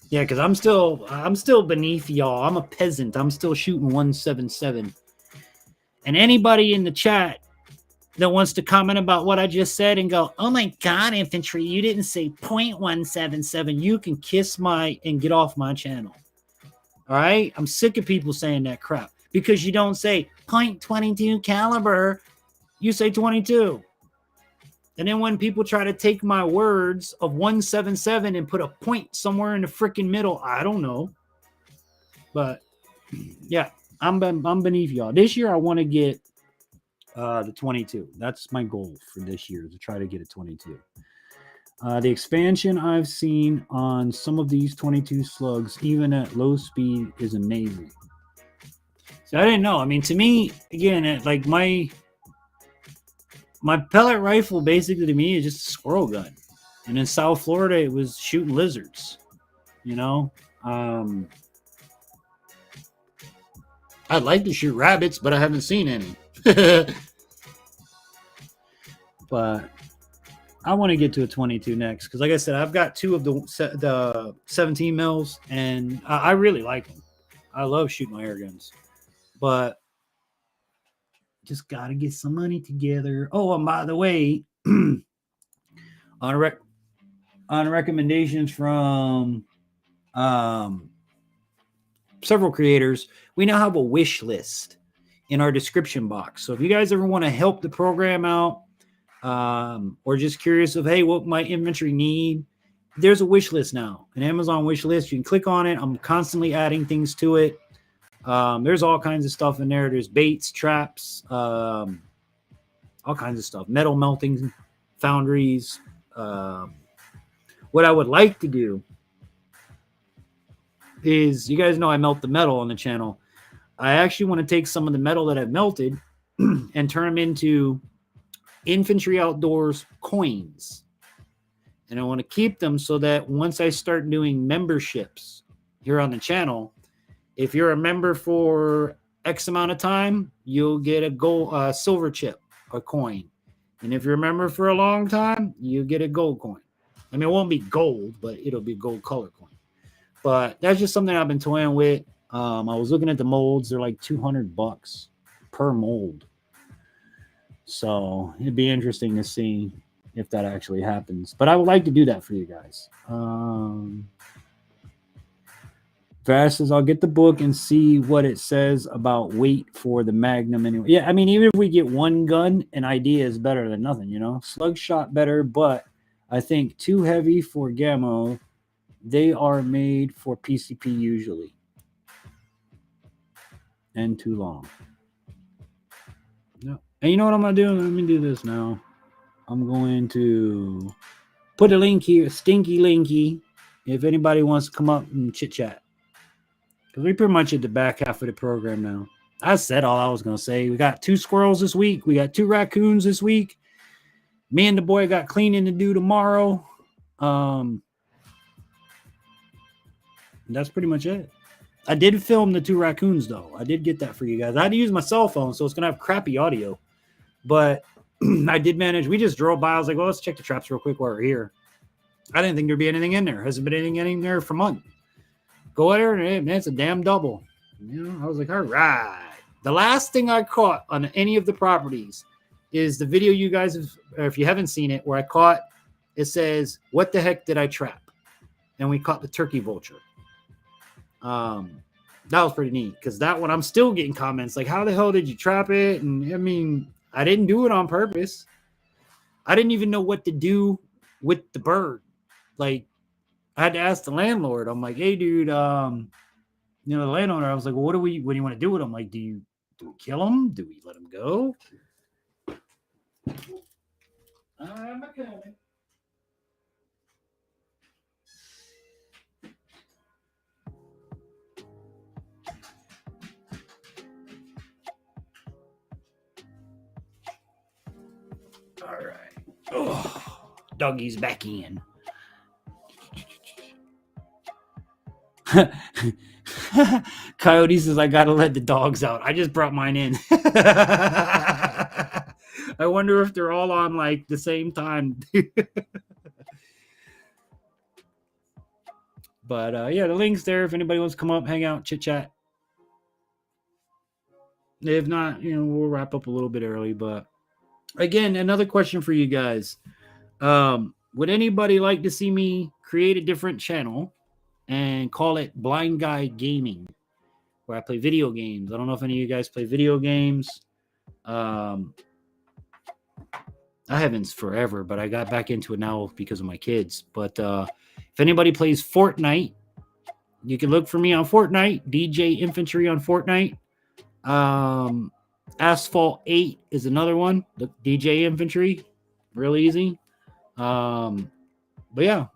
Yeah, because I'm still beneath y'all. I'm a peasant. I'm still shooting 177. And anybody in the chat that wants to comment about what I just said and go, oh my God, infantry, you didn't say 0.177. You can kiss and get off my channel. All right? I'm sick of people saying that crap because you don't say .22 caliber. You say 22. And then when people try to take my words of 177 and put a point somewhere in the freaking middle, I don't know. But yeah, I'm beneath y'all. This year I want to get the 22. That's my goal for this year, to try to get a 22. The expansion I've seen on some of these 22 slugs, even at low speed, is amazing. So I didn't know. I mean, to me, again, like my pellet rifle, basically to me, is just a squirrel gun. And in South Florida, it was shooting lizards. You know, I'd like to shoot rabbits, but I haven't seen any. But I want to get to a 22 next because, like I said, I've got two of the 17 mils, and I really like them. I love shooting my air guns, but just got to get some money together. Oh, and by the way, on recommendations from several creators, we now have a wish list in our description box. So if you guys ever want to help the program out, or just curious of, hey, what my inventory need, there's a wish list now, an Amazon wish list. You can click on it. I'm constantly adding things to it. There's all kinds of stuff in there. There's baits, traps, all kinds of stuff, metal melting foundries. What I would like to do is, you guys know I melt the metal on the channel. I actually want to take some of the metal that I've melted and turn them into Infantry Outdoors coins. And I want to keep them so that once I start doing memberships here on the channel, if you're a member for X amount of time, you'll get a gold, silver chip, a coin. And if you're a member for a long time, you get a gold coin. I mean, it won't be gold, but it'll be gold color coin. But that's just something I've been toying with. I was looking at the molds. They're like $200 per mold. So it'd be interesting to see if that actually happens. But I would like to do that for you guys. Vash says, I'll get the book and see what it says about weight for the Magnum anyway. Yeah, I mean, even if we get one gun, an idea is better than nothing, you know? Slug shot better, but I think too heavy for Gammo. They are made for PCP usually. And too long. No. And you know what I'm going to do? Let me do this now. I'm going to put a link here, stinky linky, if anybody wants to come up and chit-chat. Because we're pretty much at the back half of the program now. I said all I was going to say. We got 2 squirrels this week. We got 2 raccoons this week. Me and the boy got cleaning to do tomorrow. That's pretty much it. I did film the 2 raccoons, though. I did get that for you guys. I had to use my cell phone, so it's going to have crappy audio. But I did manage. We just drove by. I was like, well, let's check the traps real quick while we're here. I didn't think there'd be anything in there. Hasn't been anything in there for months. Go there, and it's a damn double. You know, I was like, all right. The last thing I caught on any of the properties is the video you guys have, or if you haven't seen it, where I caught, it says, what the heck did I trap? And we caught the turkey vulture. That was pretty neat, because that one I'm still getting comments like, how the hell did you trap it? And I mean, I didn't do it on purpose. I didn't even know what to do with the bird. Like, I had to ask the landlord. I'm like, hey, dude, the landowner, I was like, well, what do you want to do with him? Like, do we kill him? Do we let him go? I'm coming. All right. Oh, doggy's back in. Coyote says, I gotta let the dogs out. I just brought mine in. I wonder if they're all on like the same time. But yeah, the link's there if anybody wants to come up, hang out, chit chat. If not, we'll wrap up a little bit early. But again, another question for you guys. Would anybody like to see me create a different channel and call it Blind Guy Gaming, where I play video games? I don't know if any of you guys play video games. I haven't forever, but I got back into it now because of my kids. But if anybody plays Fortnite, you can look for me on Fortnite, DJ Infantry on Fortnite. Asphalt 8 is another one, the DJ Infantry, real easy. But yeah,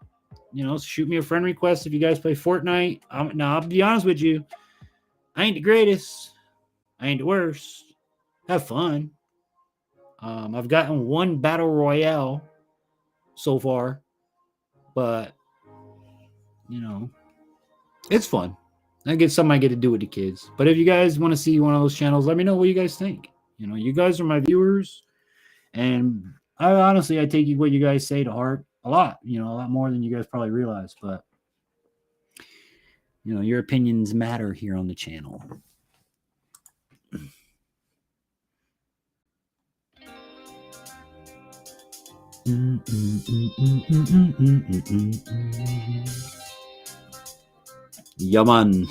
shoot me a friend request if you guys play Fortnite. Now, I'll be honest with you, I ain't the greatest, I ain't the worst. Have fun. I've gotten 1 battle royale so far, but it's fun. I get something I get to do with the kids. But if you guys want to see one of those channels, let me know what you guys think. You guys are my viewers, and I take what you guys say to heart a lot. A lot more than you guys probably realize. But your opinions matter here on the channel. Yeah, man.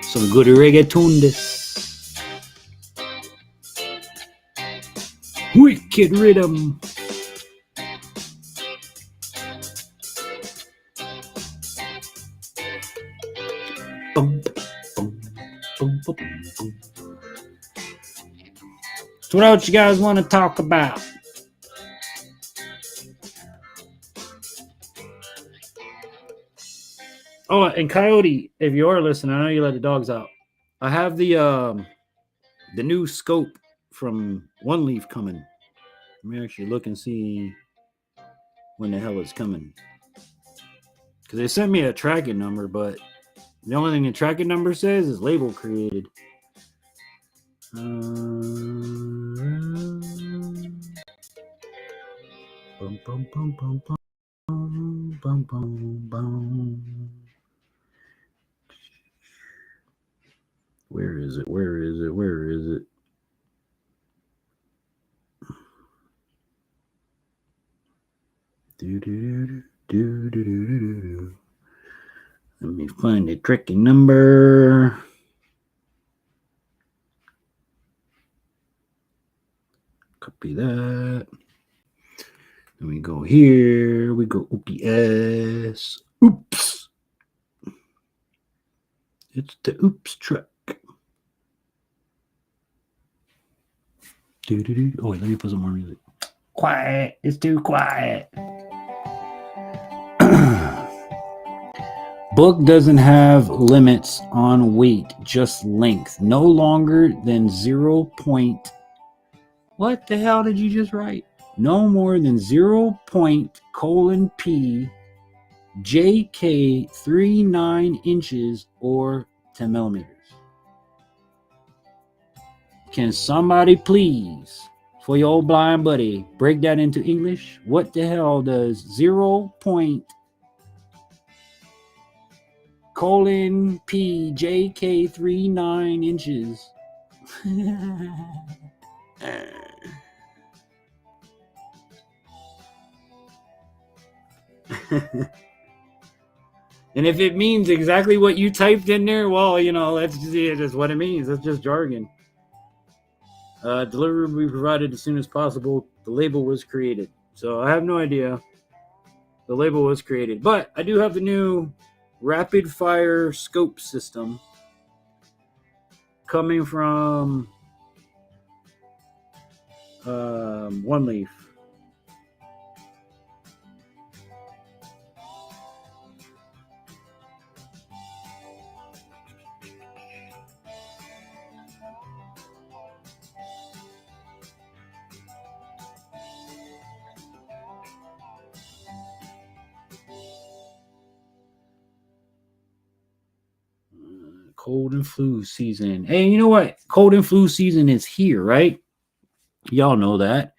Some good reggaeton this. Wicked rhythm. Boom, boom, boom, boom, boom. So what else you guys want to talk about? Oh, and Coyote, if you are listening, I know you let the dogs out. I have the new scope from One Leaf coming. Let me actually look and see when the hell it's coming. Because they sent me a tracking number, but the only thing the tracking number says is label created. Bum, bum, bum, bum, bum. Boom, boom, boom. Where is it? Where is it? Where is it? Do, do, do, do, do, do, do, do. Let me find a tricky number. Copy that. Then we go here. We go OPS. Oops. It's the oops truck. Do. Oh, wait, let me put some more music. Quiet. It's too quiet. Book doesn't have limits on weight, just length. No longer than 0. What the hell did you just write? No more than 0.:p JK 39 inches or 10 millimeters. Can somebody please, for your old blind buddy, break that into English? What the hell does 0.:p JK 39 inches? And if it means exactly what you typed in there, well, that's just what it means. That's just jargon. Delivery will be provided as soon as possible. The label was created. So I have no idea. The label was created. But I do have the new rapid fire scope system coming from One Leaf. Cold and flu season. Hey, you know what? Cold and flu season is here, right? Y'all know that.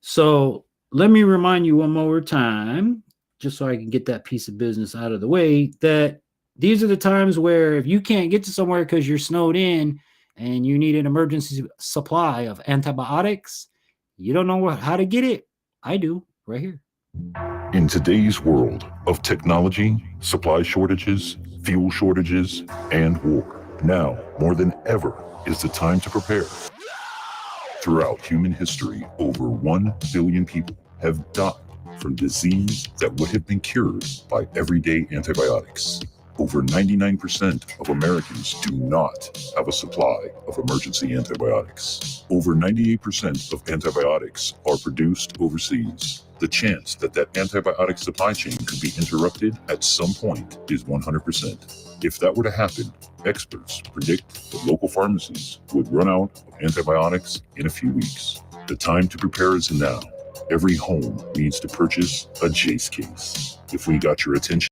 So let me remind you one more time, just so I can get that piece of business out of the way, that these are the times where if you can't get to somewhere because you're snowed in and you need an emergency supply of antibiotics, you don't know how to get it. I do, right here. In today's world of technology, supply shortages, fuel shortages, and war, now more than ever is the time to prepare. Throughout human history, over 1 billion people have died from disease that would have been cured by everyday antibiotics. Over 99% of Americans do not have a supply of emergency antibiotics. Over 98% of antibiotics are produced overseas. The chance that that antibiotic supply chain could be interrupted at some point is 100%. If that were to happen, experts predict that local pharmacies would run out of antibiotics in a few weeks. The time to prepare is now. Every home needs to purchase a Jace case. If we got your attention,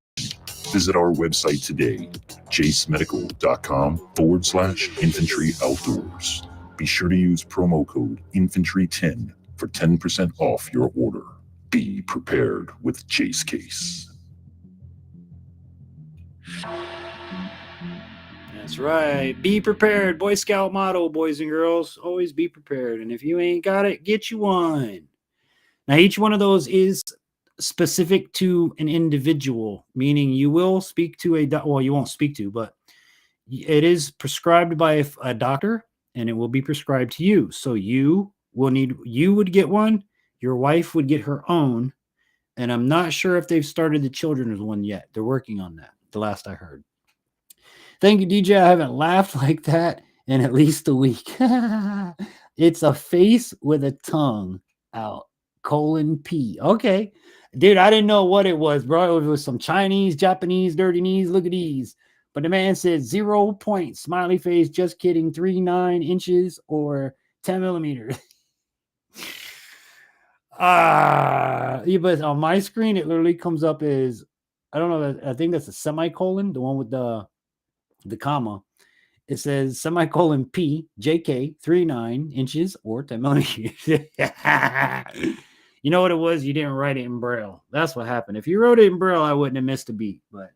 visit our website today, jacemedical.com/Infantry Outdoors. Be sure to use promo code Infantry10 for 10% off your order. Be prepared with Jace Case. That's right. Be prepared. Boy Scout motto, boys and girls. Always be prepared. And if you ain't got it, get you one. Now, each one of those is specific to an individual, meaning you will speak to you won't speak to, but it is prescribed by a doctor and it will be prescribed to you. So you would get one, your wife would get her own, and I'm not sure if they've started the children's one yet. They're working on that, the last I heard. Thank you, DJ. I haven't laughed like that in at least a week. It's a face with a tongue out. :P. Okay. Dude, I didn't know what it was, bro. It was some Chinese, Japanese, dirty knees. Look at these. But the man said 0. Smiley face. Just kidding. 39 inches or 10 millimeters. Yeah, but on my screen, it literally comes up as, I don't know. I think that's a semicolon, the one with the comma. It says :P JK 39 inches or 10 millimeters. You know what it was? You didn't write it in Braille. That's what happened. If you wrote it in Braille, I wouldn't have missed a beat. But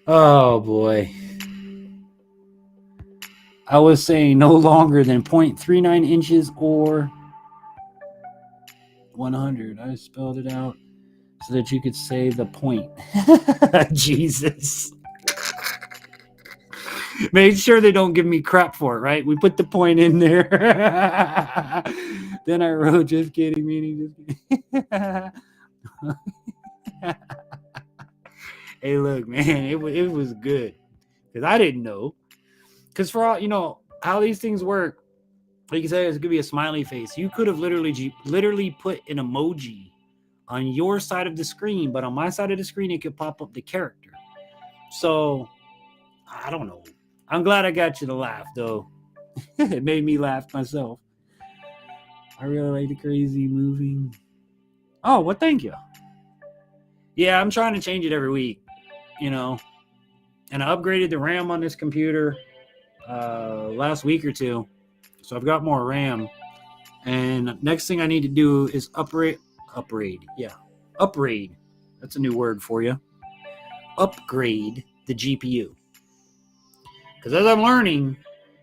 oh boy. I was saying no longer than 0.39 inches or 100. I spelled it out so that you could say the point. Jesus. Made sure they don't give me crap for it, right? We put the point in there. Then I wrote, just kidding, meaning just kidding. Hey, look, man, it was good. Because I didn't know. Because for all, you know, how these things work, like you said, it's going to be a smiley face. You could have literally put an emoji on your side of the screen, but on my side of the screen, it could pop up the character. So, I don't know. I'm glad I got you to laugh, though. It made me laugh myself. I really like the crazy moving. Oh, well, thank you. Yeah, I'm trying to change it every week, you know. And I upgraded the RAM on this computer last week or two. So I've got more RAM. And next thing I need to do is upgrade. That's a new word for you. Upgrade the GPU. Because as I'm learning,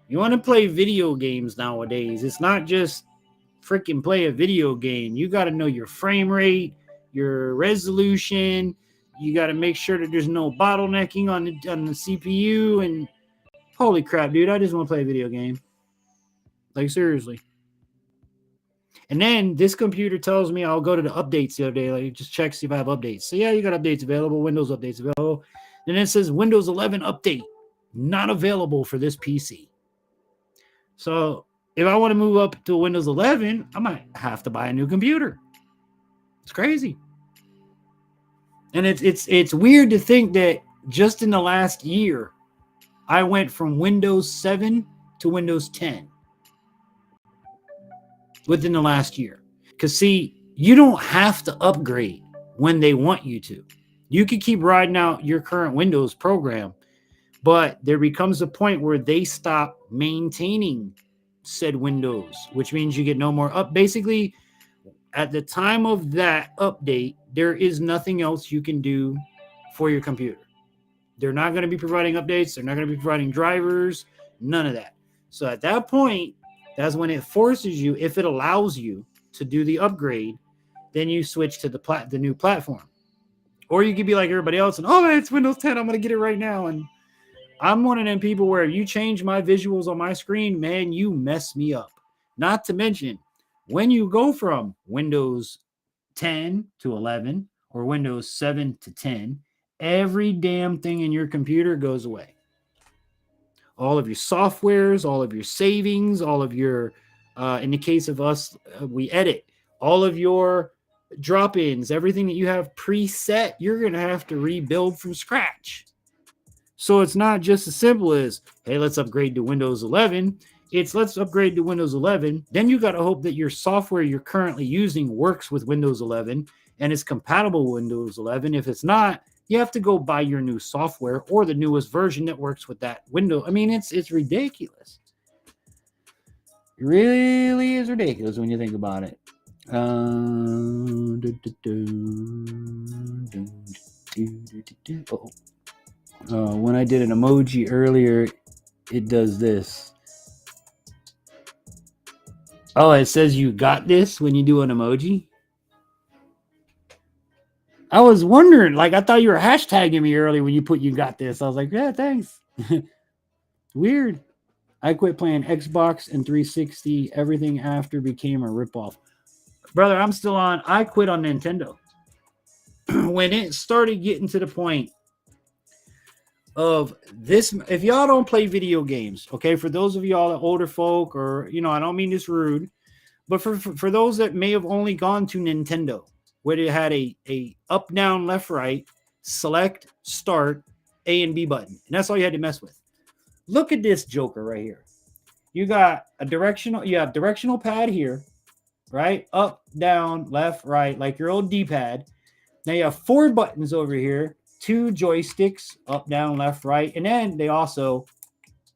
you want to play video games nowadays. It's not just freaking play a video game. You got to know your frame rate, your resolution. You got to make sure that there's no bottlenecking on the CPU. And holy crap, dude, I just want to play a video game. Like, seriously. And then this computer tells me, I'll go to the updates the other day, like just check, see if I have updates. So yeah, you got updates available, Windows updates available. And then it says Windows 11 update, not available for this PC. So if I want to move up to Windows 11, I might have to buy a new computer. It's crazy. And it's weird to think that just in the last year, I went from Windows 7 to Windows 10 within the last year. Because, see, you don't have to upgrade when they want you to. You can keep riding out your current Windows program, but there becomes a point where they stop maintaining said Windows, which means you get no more up. Basically, at the time of that update, there is nothing else you can do for your computer. They're not going to be providing updates. They're not going to be providing drivers, none of that. So at that point, that's when it forces you, if it allows you to do the upgrade, then you switch to the new platform. Or you could be like everybody else and, oh, it's Windows 10. I'm going to get it right now. And I'm one of them people where you change my visuals on my screen, man, you mess me up. Not to mention, when you go from Windows 10 to 11 or Windows 7 to 10, every damn thing in your computer goes away. All of your softwares, all of your savings, all of your, in the case of us, we edit, all of your drop-ins, everything that you have preset, you're going to have to rebuild from scratch. So it's not just as simple as, hey, let's upgrade to Windows 11. It's let's upgrade to Windows 11. Then you got to hope that your software you're currently using works with Windows 11 and is compatible with Windows 11. If it's not, you have to go buy your new software or the newest version that works with that window. I mean, it's ridiculous. It really is ridiculous when you think about it. When I did an emoji earlier, it does this. Oh, it says you got this when you do an emoji. I was wondering, like, I thought you were hashtagging me earlier when you put you got this. I was like, yeah, thanks. Weird. I quit playing Xbox and 360. Everything after became a ripoff. Brother, I'm still on. I quit on Nintendo. When it started getting to the point of this, if y'all don't play video games, okay, for those of y'all that older folk, or, you know, I don't mean this rude, but for those that may have only gone to Nintendo, where it had a up, down, left, right, select, start, A and B button. And that's all you had to mess with. Look at this joker right here. You got you have directional pad here, right? Up, down, left, right, like your old D-pad. Now you have 4 buttons over here 2 joysticks, up, down, left, right. And then they also,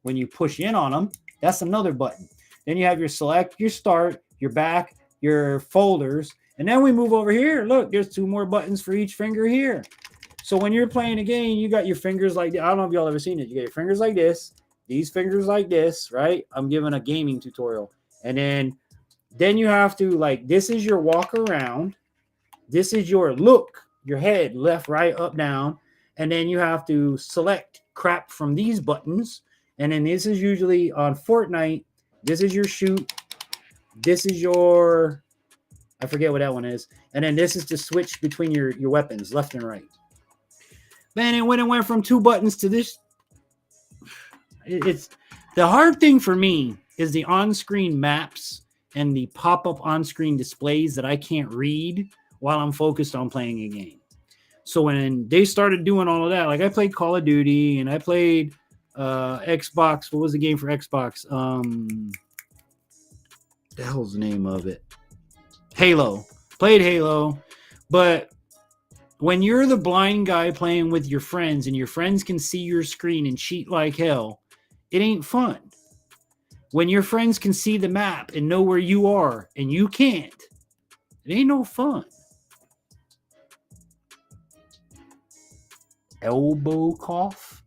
when you push in on them, that's another button. Then you have your select, your start, your back, your folders. And then we move over here. Look, there's 2 more buttons for each finger here. So when you're playing a game, you got your fingers like, I don't know if y'all ever seen it. You got your fingers like this, these fingers like this, right? I'm giving a gaming tutorial. And then you have to, like, this is your walk around. This is your look, your head, left, right, up, down. And then you have to select crap from these buttons. And then this is usually on Fortnite. This is your shoot. This is your, I forget what that one is. And then this is to switch between your weapons, left and right. Man, and when it went from 2 buttons to this, it's the hard thing for me is the on-screen maps and the pop-up on-screen displays that I can't read while I'm focused on playing a game. So when they started doing all of that, like I played Call of Duty and I played Xbox. What was the game for Xbox? The hell's the name of it? Halo. Played Halo, but when you're the blind guy playing with your friends and your friends can see your screen and cheat like hell, it ain't fun. When your friends can see the map and know where you are and you can't, it ain't no fun. Elbow cough?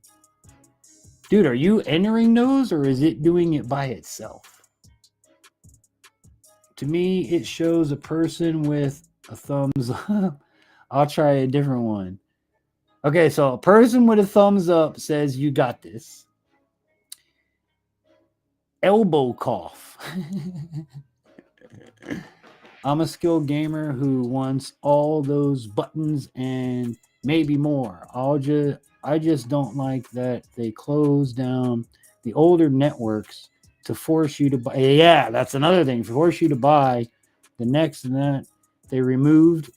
Dude, are you entering those or is it doing it by itself? To me, it shows a person with a thumbs up. I'll try a different one. Okay, so a person with a thumbs up says you got this. Elbow cough. I'm a skilled gamer who wants all those buttons and maybe more. I just don't like that they close down the older networks to force you to buy. Yeah, that's another thing. Force you to buy the next and that. They removed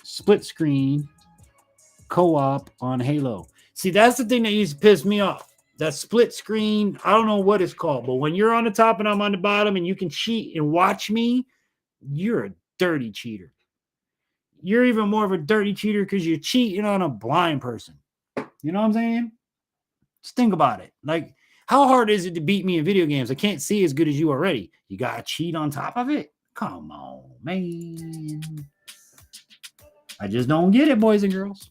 split screen co-op on Halo. See, that's the thing that used to piss me off. That split screen, I don't know what it's called, but when you're on the top and I'm on the bottom and you can cheat and watch me, you're a dirty cheater. You're even more of a dirty cheater because you're cheating on a blind person. You know what I'm saying? Just think about it. Like, how hard is it to beat me in video games? I can't see as good as you already. You got to cheat on top of it? Come on, man. I just don't get it, boys and girls.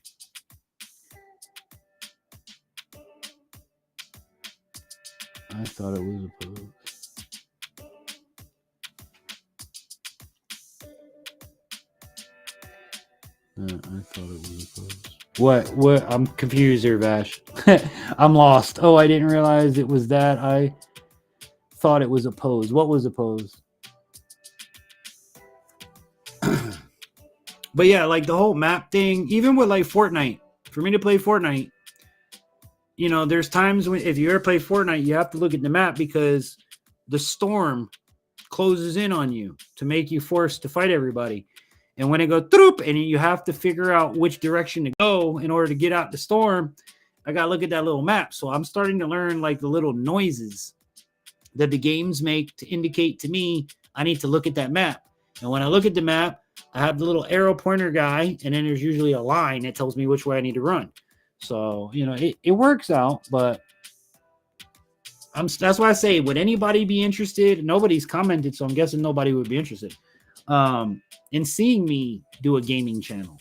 I thought it was a pose. I thought it was a pose. What? I'm confused here, Vash. I'm lost. Oh, I didn't realize it was that. I thought it was a pose. What was a pose? But yeah, like the whole map thing, even with like Fortnite, for me to play Fortnite, you know, there's times when if you ever play Fortnite, you have to look at the map because the storm closes in on you to make you forced to fight everybody. And when it goes throop and you have to figure out which direction to go in order to get out the storm, I got to look at that little map. So I'm starting to learn like the little noises that the games make to indicate to me I need to look at that map. And when I look at the map, I have the little arrow pointer guy, and then there's usually a line that tells me which way I need to run. So, you know, it works out, but that's why I say, would anybody be interested? Nobody's commented, so I'm guessing nobody would be interested in seeing me do a gaming channel.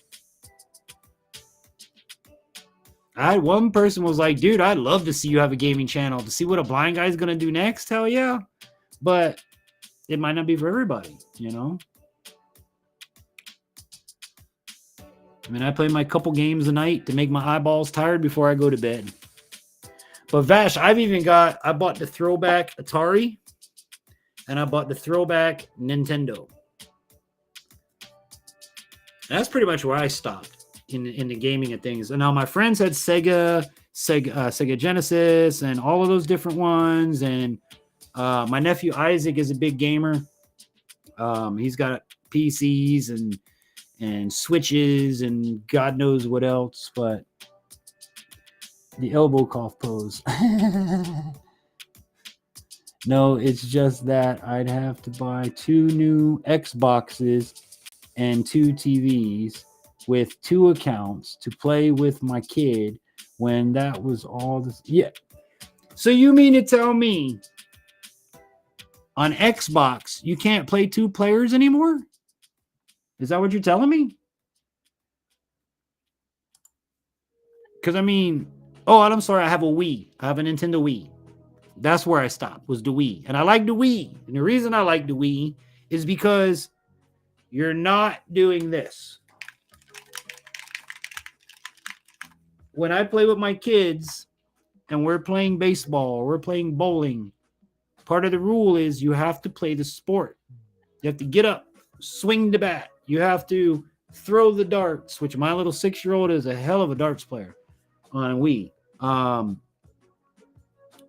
One person was like, dude, I'd love to see you have a gaming channel to see what a blind guy's going to do next. Hell yeah. But it might not be for everybody, you know? I mean, I play my couple games a night to make my eyeballs tired before I go to bed. But Vash, I bought the throwback Atari and I bought the throwback Nintendo. That's pretty much where I stopped in the gaming of things. And now my friends had Sega Genesis and all of those different ones. And my nephew Isaac is a big gamer. He's got PCs and switches and God knows what else, but the elbow cough pose. No, it's just that I'd have to buy 2 new Xboxes and 2 TVs with 2 accounts to play with my kid when that was all this. Yeah. So you mean to tell me on Xbox you can't play 2 players anymore? Is that what you're telling me? Because I mean, oh, and I'm sorry, I have a Wii. I have a Nintendo Wii. That's where I stopped, was the Wii. And I like the Wii. And the reason I like the Wii is because you're not doing this. When I play with my kids and we're playing baseball or we're playing bowling, part of the rule is you have to play the sport. You have to get up, swing the bat. You have to throw the darts, which my little 6-year-old is a hell of a darts player on Wii.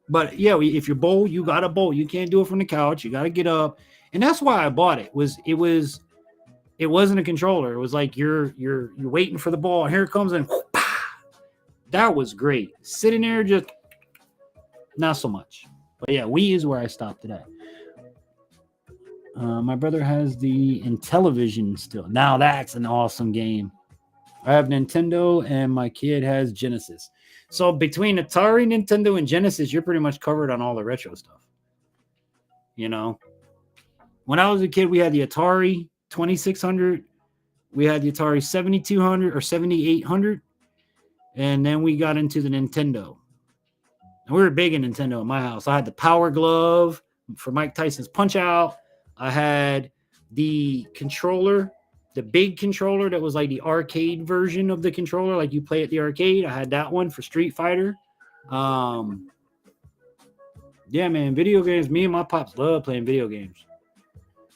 But yeah, if you bowl, you got to bowl. You can't do it from the couch. You got to get up. And that's why I bought it. It wasn't a controller. It was like you're waiting for the ball. And here it comes and whoop, that was great. Sitting there, just not so much. But yeah, Wii is where I stopped today. My brother has the Intellivision still. Now that's an awesome game. I have Nintendo and my kid has Genesis. So between Atari, Nintendo, and Genesis, you're pretty much covered on all the retro stuff. You know, when I was a kid, we had the Atari 2600, we had the Atari 7200 or 7800, and then we got into the Nintendo. And we were big in Nintendo in my house. I had the Power Glove for Mike Tyson's Punch Out. I had the controller, the big controller that was like the arcade version of the controller, like you play at the arcade. I had that one for Street Fighter. Yeah, man, video games. Me and my pops love playing video games.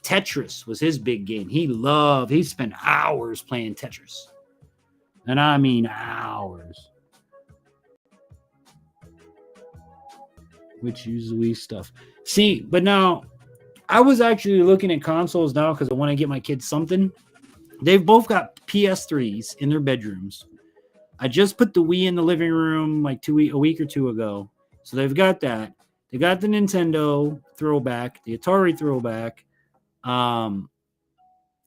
Tetris was his big game. He spent hours playing Tetris. And I mean hours. Which usually stuff. See, but now I was actually looking at consoles now because I want to get my kids something. They've both got PS3s in their bedrooms. I just put the Wii in the living room like a week or two ago. So they've got that. They got the Nintendo throwback, the Atari throwback. And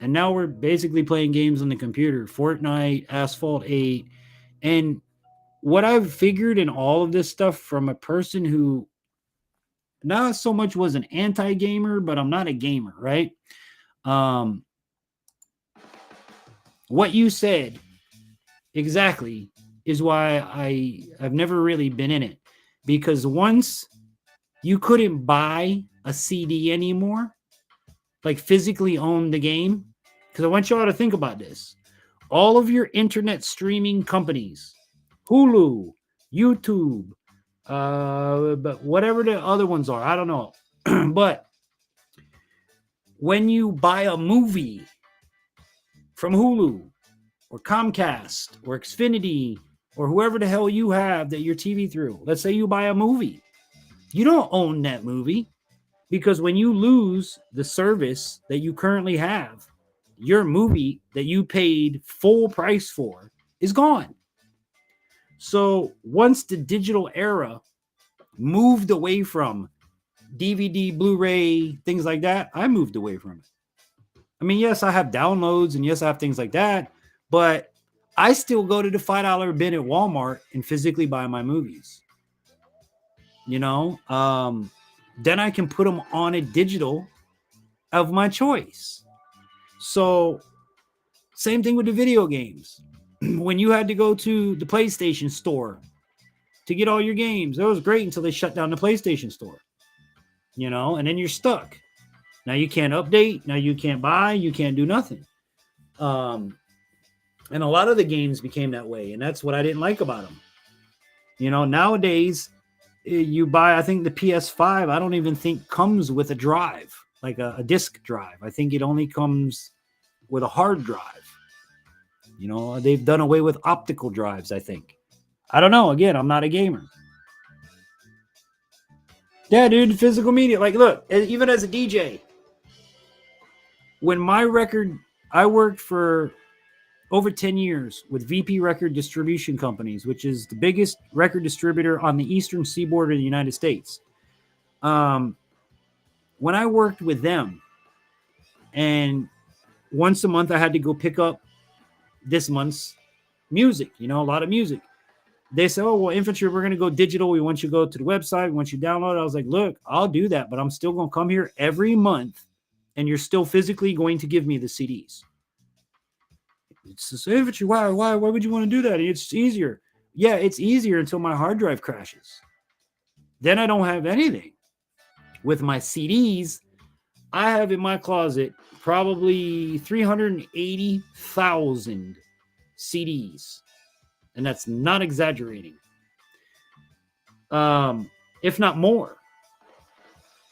now we're basically playing games on the computer. Fortnite, Asphalt 8. And what I've figured in all of this stuff from a person who not so much was an anti-gamer, but I'm not a gamer, right? What you said exactly is why I've never really been in it. Because once you couldn't buy a CD anymore, like physically own the game, because I want y'all to think about this. All of your internet streaming companies, Hulu, YouTube, but whatever the other ones are, I don't know. But when you buy a movie from Hulu or Comcast or Xfinity or whoever the hell you have that your TV through, let's say you buy a movie, you don't own that movie, because when you lose the service that you currently have, your movie that you paid full price for is gone. So once the digital era moved away from DVD, Blu-ray, things like that, I moved away from it. I mean, yes, I have downloads and yes, I have things like that, but I still go to the $5 bin at Walmart and physically buy my movies. You know, then I can put them on a digital of my choice. So same thing with the video games. When you had to go to the PlayStation store to get all your games, that was great until they shut down the PlayStation store, you know, and then you're stuck. Now you can't update. Now you can't buy. You can't do nothing. And a lot of the games became that way. And that's what I didn't like about them. You know, nowadays you buy, I think the PS5, I don't even think comes with a drive, like a disk drive. I think it only comes with a hard drive. You know, they've done away with optical drives, I think. I don't know. Again, I'm not a gamer. Yeah, dude, physical media. Like, look, even as a DJ, when my record, I worked for over 10 years with VP Record Distribution Companies, which is the biggest record distributor on the eastern seaboard of the United States. When I worked with them, and once a month I had to go pick up this month's music, a lot of music. They said, oh, well, infantry, we're going to go digital. We want you to go to the website. We want you to download it. I was like, look, I'll do that, but I'm still going to come here every month, and you're still physically going to give me the CDs. It's just, infantry, why would you want to do that? It's easier. Yeah, it's easier until my hard drive crashes. Then I don't have anything. With my CDs, I have in my closet probably 380,000 CDs. And that's not exaggerating. If not more.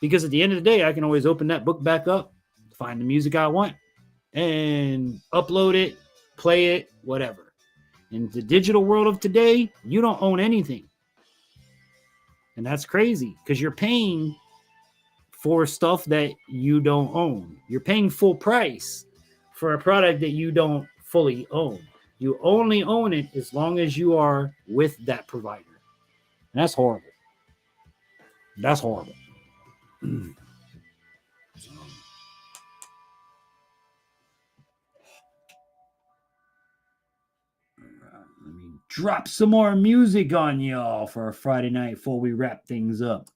Because at the end of the day, I can always open that book back up, find the music I want, and upload it, play it, whatever. In the digital world of today, you don't own anything. And that's crazy because you're paying for stuff that you don't own. You're paying full price for a product that you don't fully own. You only own it as long as you are with that provider. And that's horrible. That's horrible. Let me drop some more music on y'all for a Friday night before we wrap things up.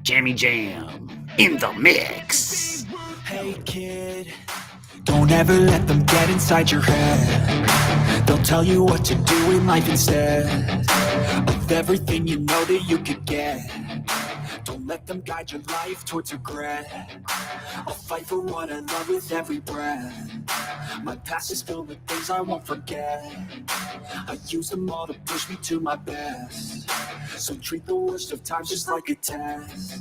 Jammy Jam in the mix. Hey kid, don't ever let them get inside your head. They'll tell you what to do in life instead of everything you know that you could get. Don't let them guide your life towards regret. I'll fight for what I love with every breath. My past is filled with things I won't forget. I use them all to push me to my best. So treat the worst of times just like a test.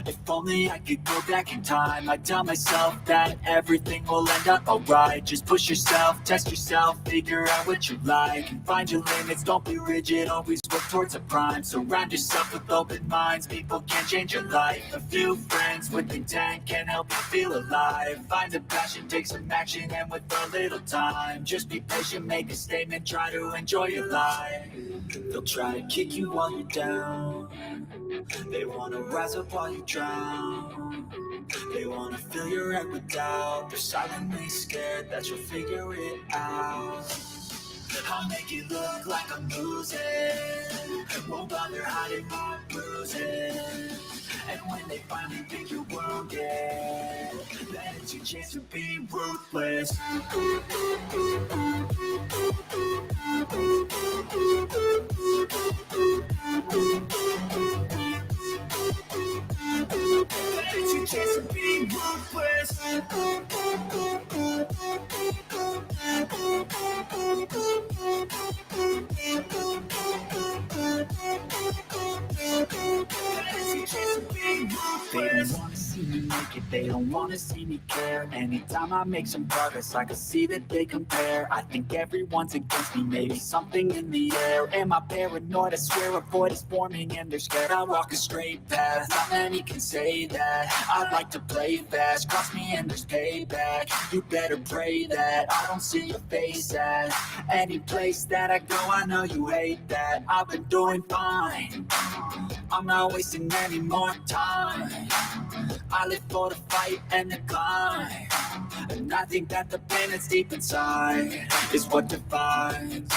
If only I could go back in time, I'd tell myself that everything will end up alright. Just push yourself, test yourself, figure out what you like, and find your limits, don't be rigid, always work towards a prime. Surround yourself with open minds, people can change your life. A few friends with intent can help you feel alive. Find a passion, take some action, and with a little time, just be patient, make a statement, try to enjoy your life. They'll try to kick you while you're down. They wanna rise up while you drown. They wanna fill your head with doubt. They're silently scared that you'll figure it out. I'll make it look like I'm losing. Won't bother hiding my bruises. And when they finally think you're wounded, then it's your chance to be ruthless. It's your chance to be ruthless. They don't wanna see me make it, they don't wanna see me care. Anytime I make some progress, I can see that they compare. I think everyone's against me, maybe something in the air. Am I paranoid? I swear a void is forming and they're scared. I walk a straight path, not many can say that. I like to play fast, cross me and there's payback. You better pray that I don't see your face at any place that I go. I know you hate that. I've been doing fine, I'm not wasting any more time. I live for the fight and the climb, and I think that the pain that's deep inside is what defines.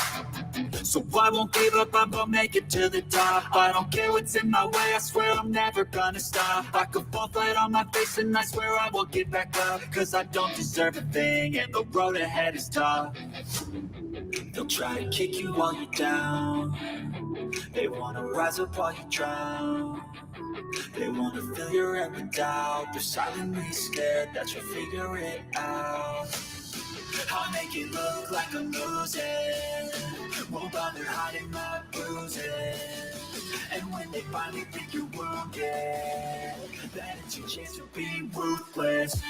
So I won't give up, I'm gonna make it to the top. I don't care what's in my way, I swear I'm never gonna stop. I could fall flat on my face and I swear I won't get back up, cause I don't deserve a thing and the road ahead is tough. They'll try to kick you while you're down. They wanna rise up while you drown. They wanna fill your head with doubt. They're silently scared that you'll figure it out. I'll make it look like I'm losing. Won't bother hiding my bruises. And when they finally think you're wounded, then it's your chance to be ruthless.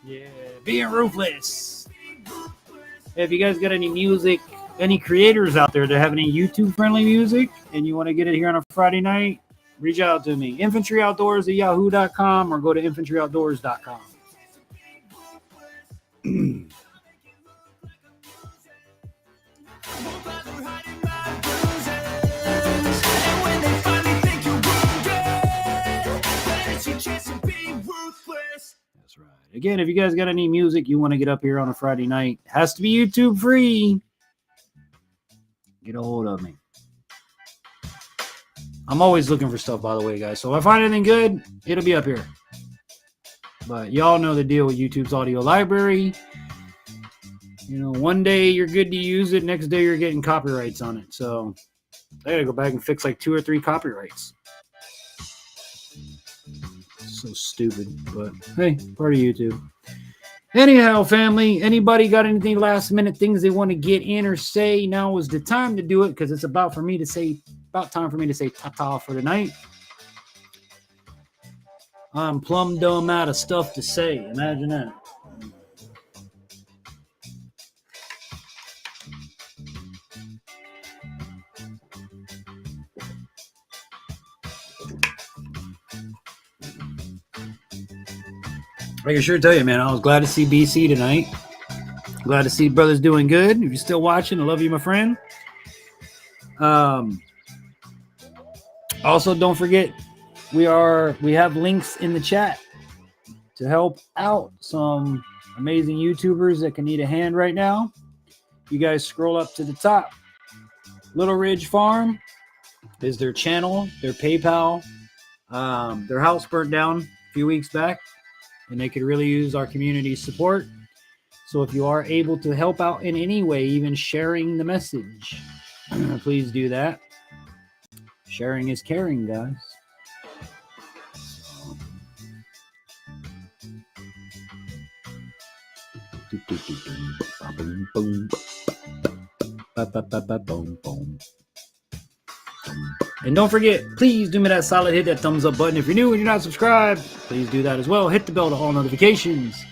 Yeah, being ruthless. If you guys got any music, any creators out there that have any YouTube friendly music and you want to get it here on a Friday night, reach out to me. infantryoutdoors@yahoo.com or go to infantryoutdoors.com. again, if you guys got any music you want to get up here on a Friday night, has to be YouTube free. Get a hold of me. I'm always looking for stuff, by the way, guys. So if I find anything good, it'll be up here. But y'all know the deal with YouTube's audio library. You know, one day you're good to use it, next day you're getting copyrights on it. So I gotta go back and fix like 2 or 3 copyrights. So stupid, but hey, part of YouTube. Anyhow, family, anybody got anything last minute things they want to get in or say? Now is the time to do it, because it's about time for me to say ta-ta for tonight. I'm plumb dumb out of stuff to say. Imagine that. I can sure tell you, man, I was glad to see BC tonight. Glad to see brothers doing good. If you're still watching, I love you, my friend. Also, don't forget, we have links in the chat to help out some amazing YouTubers that can need a hand right now. You guys scroll up to the top. Little Ridge Farm is their channel, their PayPal. Their house burnt down a few weeks back, and they could really use our community support. So if you are able to help out in any way, even sharing the message, please do that. Sharing is caring, guys. And don't forget, please do me that solid, hit that thumbs up button. If you're new and you're not subscribed, please do that as well. Hit the bell to all notifications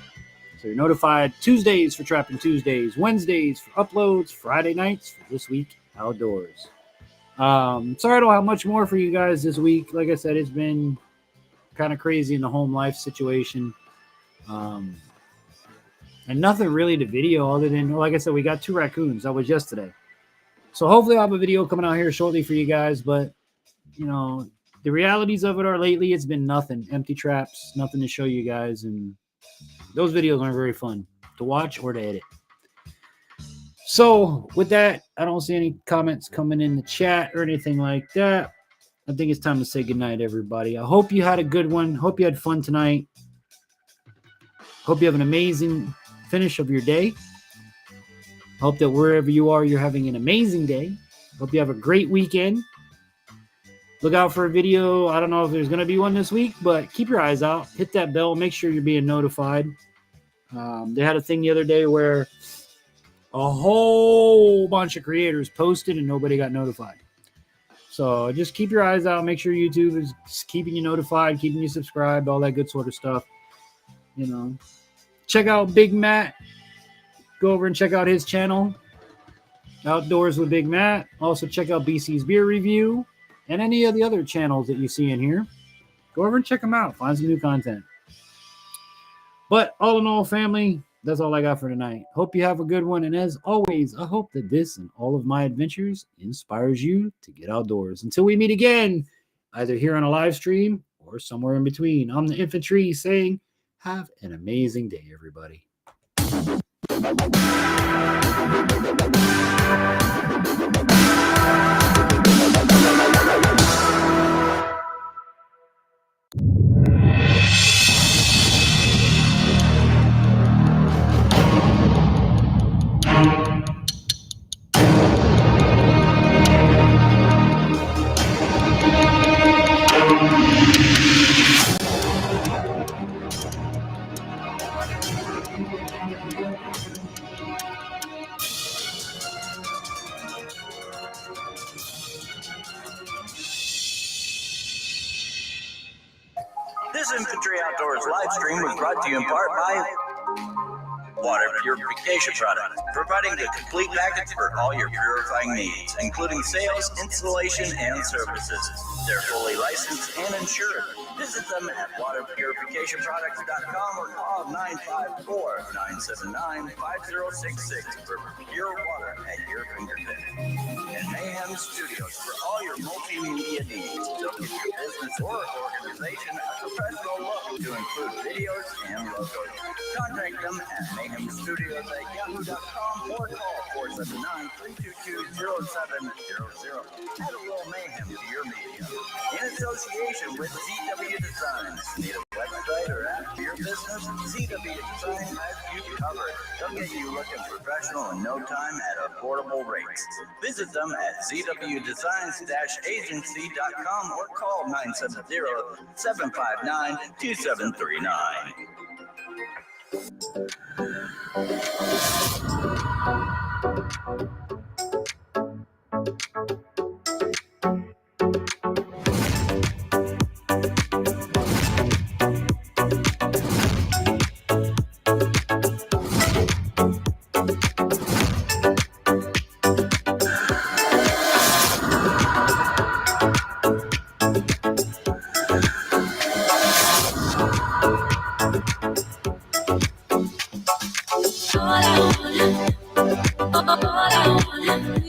so you're notified. Tuesdays for Trapping Tuesdays, Wednesdays for uploads, Friday nights for This Week Outdoors. Sorry I don't have much more for you guys this week. Like I said, it's been kind of crazy in the home life situation. And nothing really to video other than, like I said, we got 2 raccoons. That was yesterday. So hopefully I'll have a video coming out here shortly for you guys. But, you know, the realities of it are lately it's been nothing. Empty traps, nothing to show you guys. And those videos aren't very fun to watch or to edit. So with that, I don't see any comments coming in the chat or anything like that. I think it's time to say goodnight, everybody. I hope you had a good one. Hope you had fun tonight. Hope you have an amazing finish of your day. Hope that wherever you are, you're having an amazing day. Hope you have a great weekend. Look out for a video. I don't know if there's going to be one this week, but keep your eyes out. Hit that bell. Make sure you're being notified. They had a thing the other day where a whole bunch of creators posted and nobody got notified. So just keep your eyes out. Make sure YouTube is keeping you notified, keeping you subscribed, all that good sort of stuff. You know, check out Big Matt. Go over and check out his channel, Outdoors with Big Matt. Also check out BC's Beer Review and any of the other channels that you see in here. Go over and check them out. Find some new content. But all in all, family, that's all I got for tonight. Hope you have a good one. And as always, I hope that this and all of my adventures inspires you to get outdoors. Until we meet again, either here on a live stream or somewhere in between, I'm the Infantry saying, have an amazing day, everybody. This Infantry Outdoors live stream was brought to you in part by Water Purification Products, providing the complete package for all your purifying needs, including sales, installation, and services. They're fully licensed and insured. Visit them at waterpurificationproducts.com or call 954-979-5066 for pure water at your fingertips. And Mayhem Studios for all your multimedia needs. So give your business or organization a professional look doing include videos and logos. Contact them at mayhemstudios@yahoo.com or call 479-322-0700. Add a little mayhem to your media. In association with ZW Designs. Need a website or app for your business? ZW Design has you covered. They'll get you looking professional in no time at affordable rates. Visit them at zwdesigns-agency.com or call 970-759-2739. All I want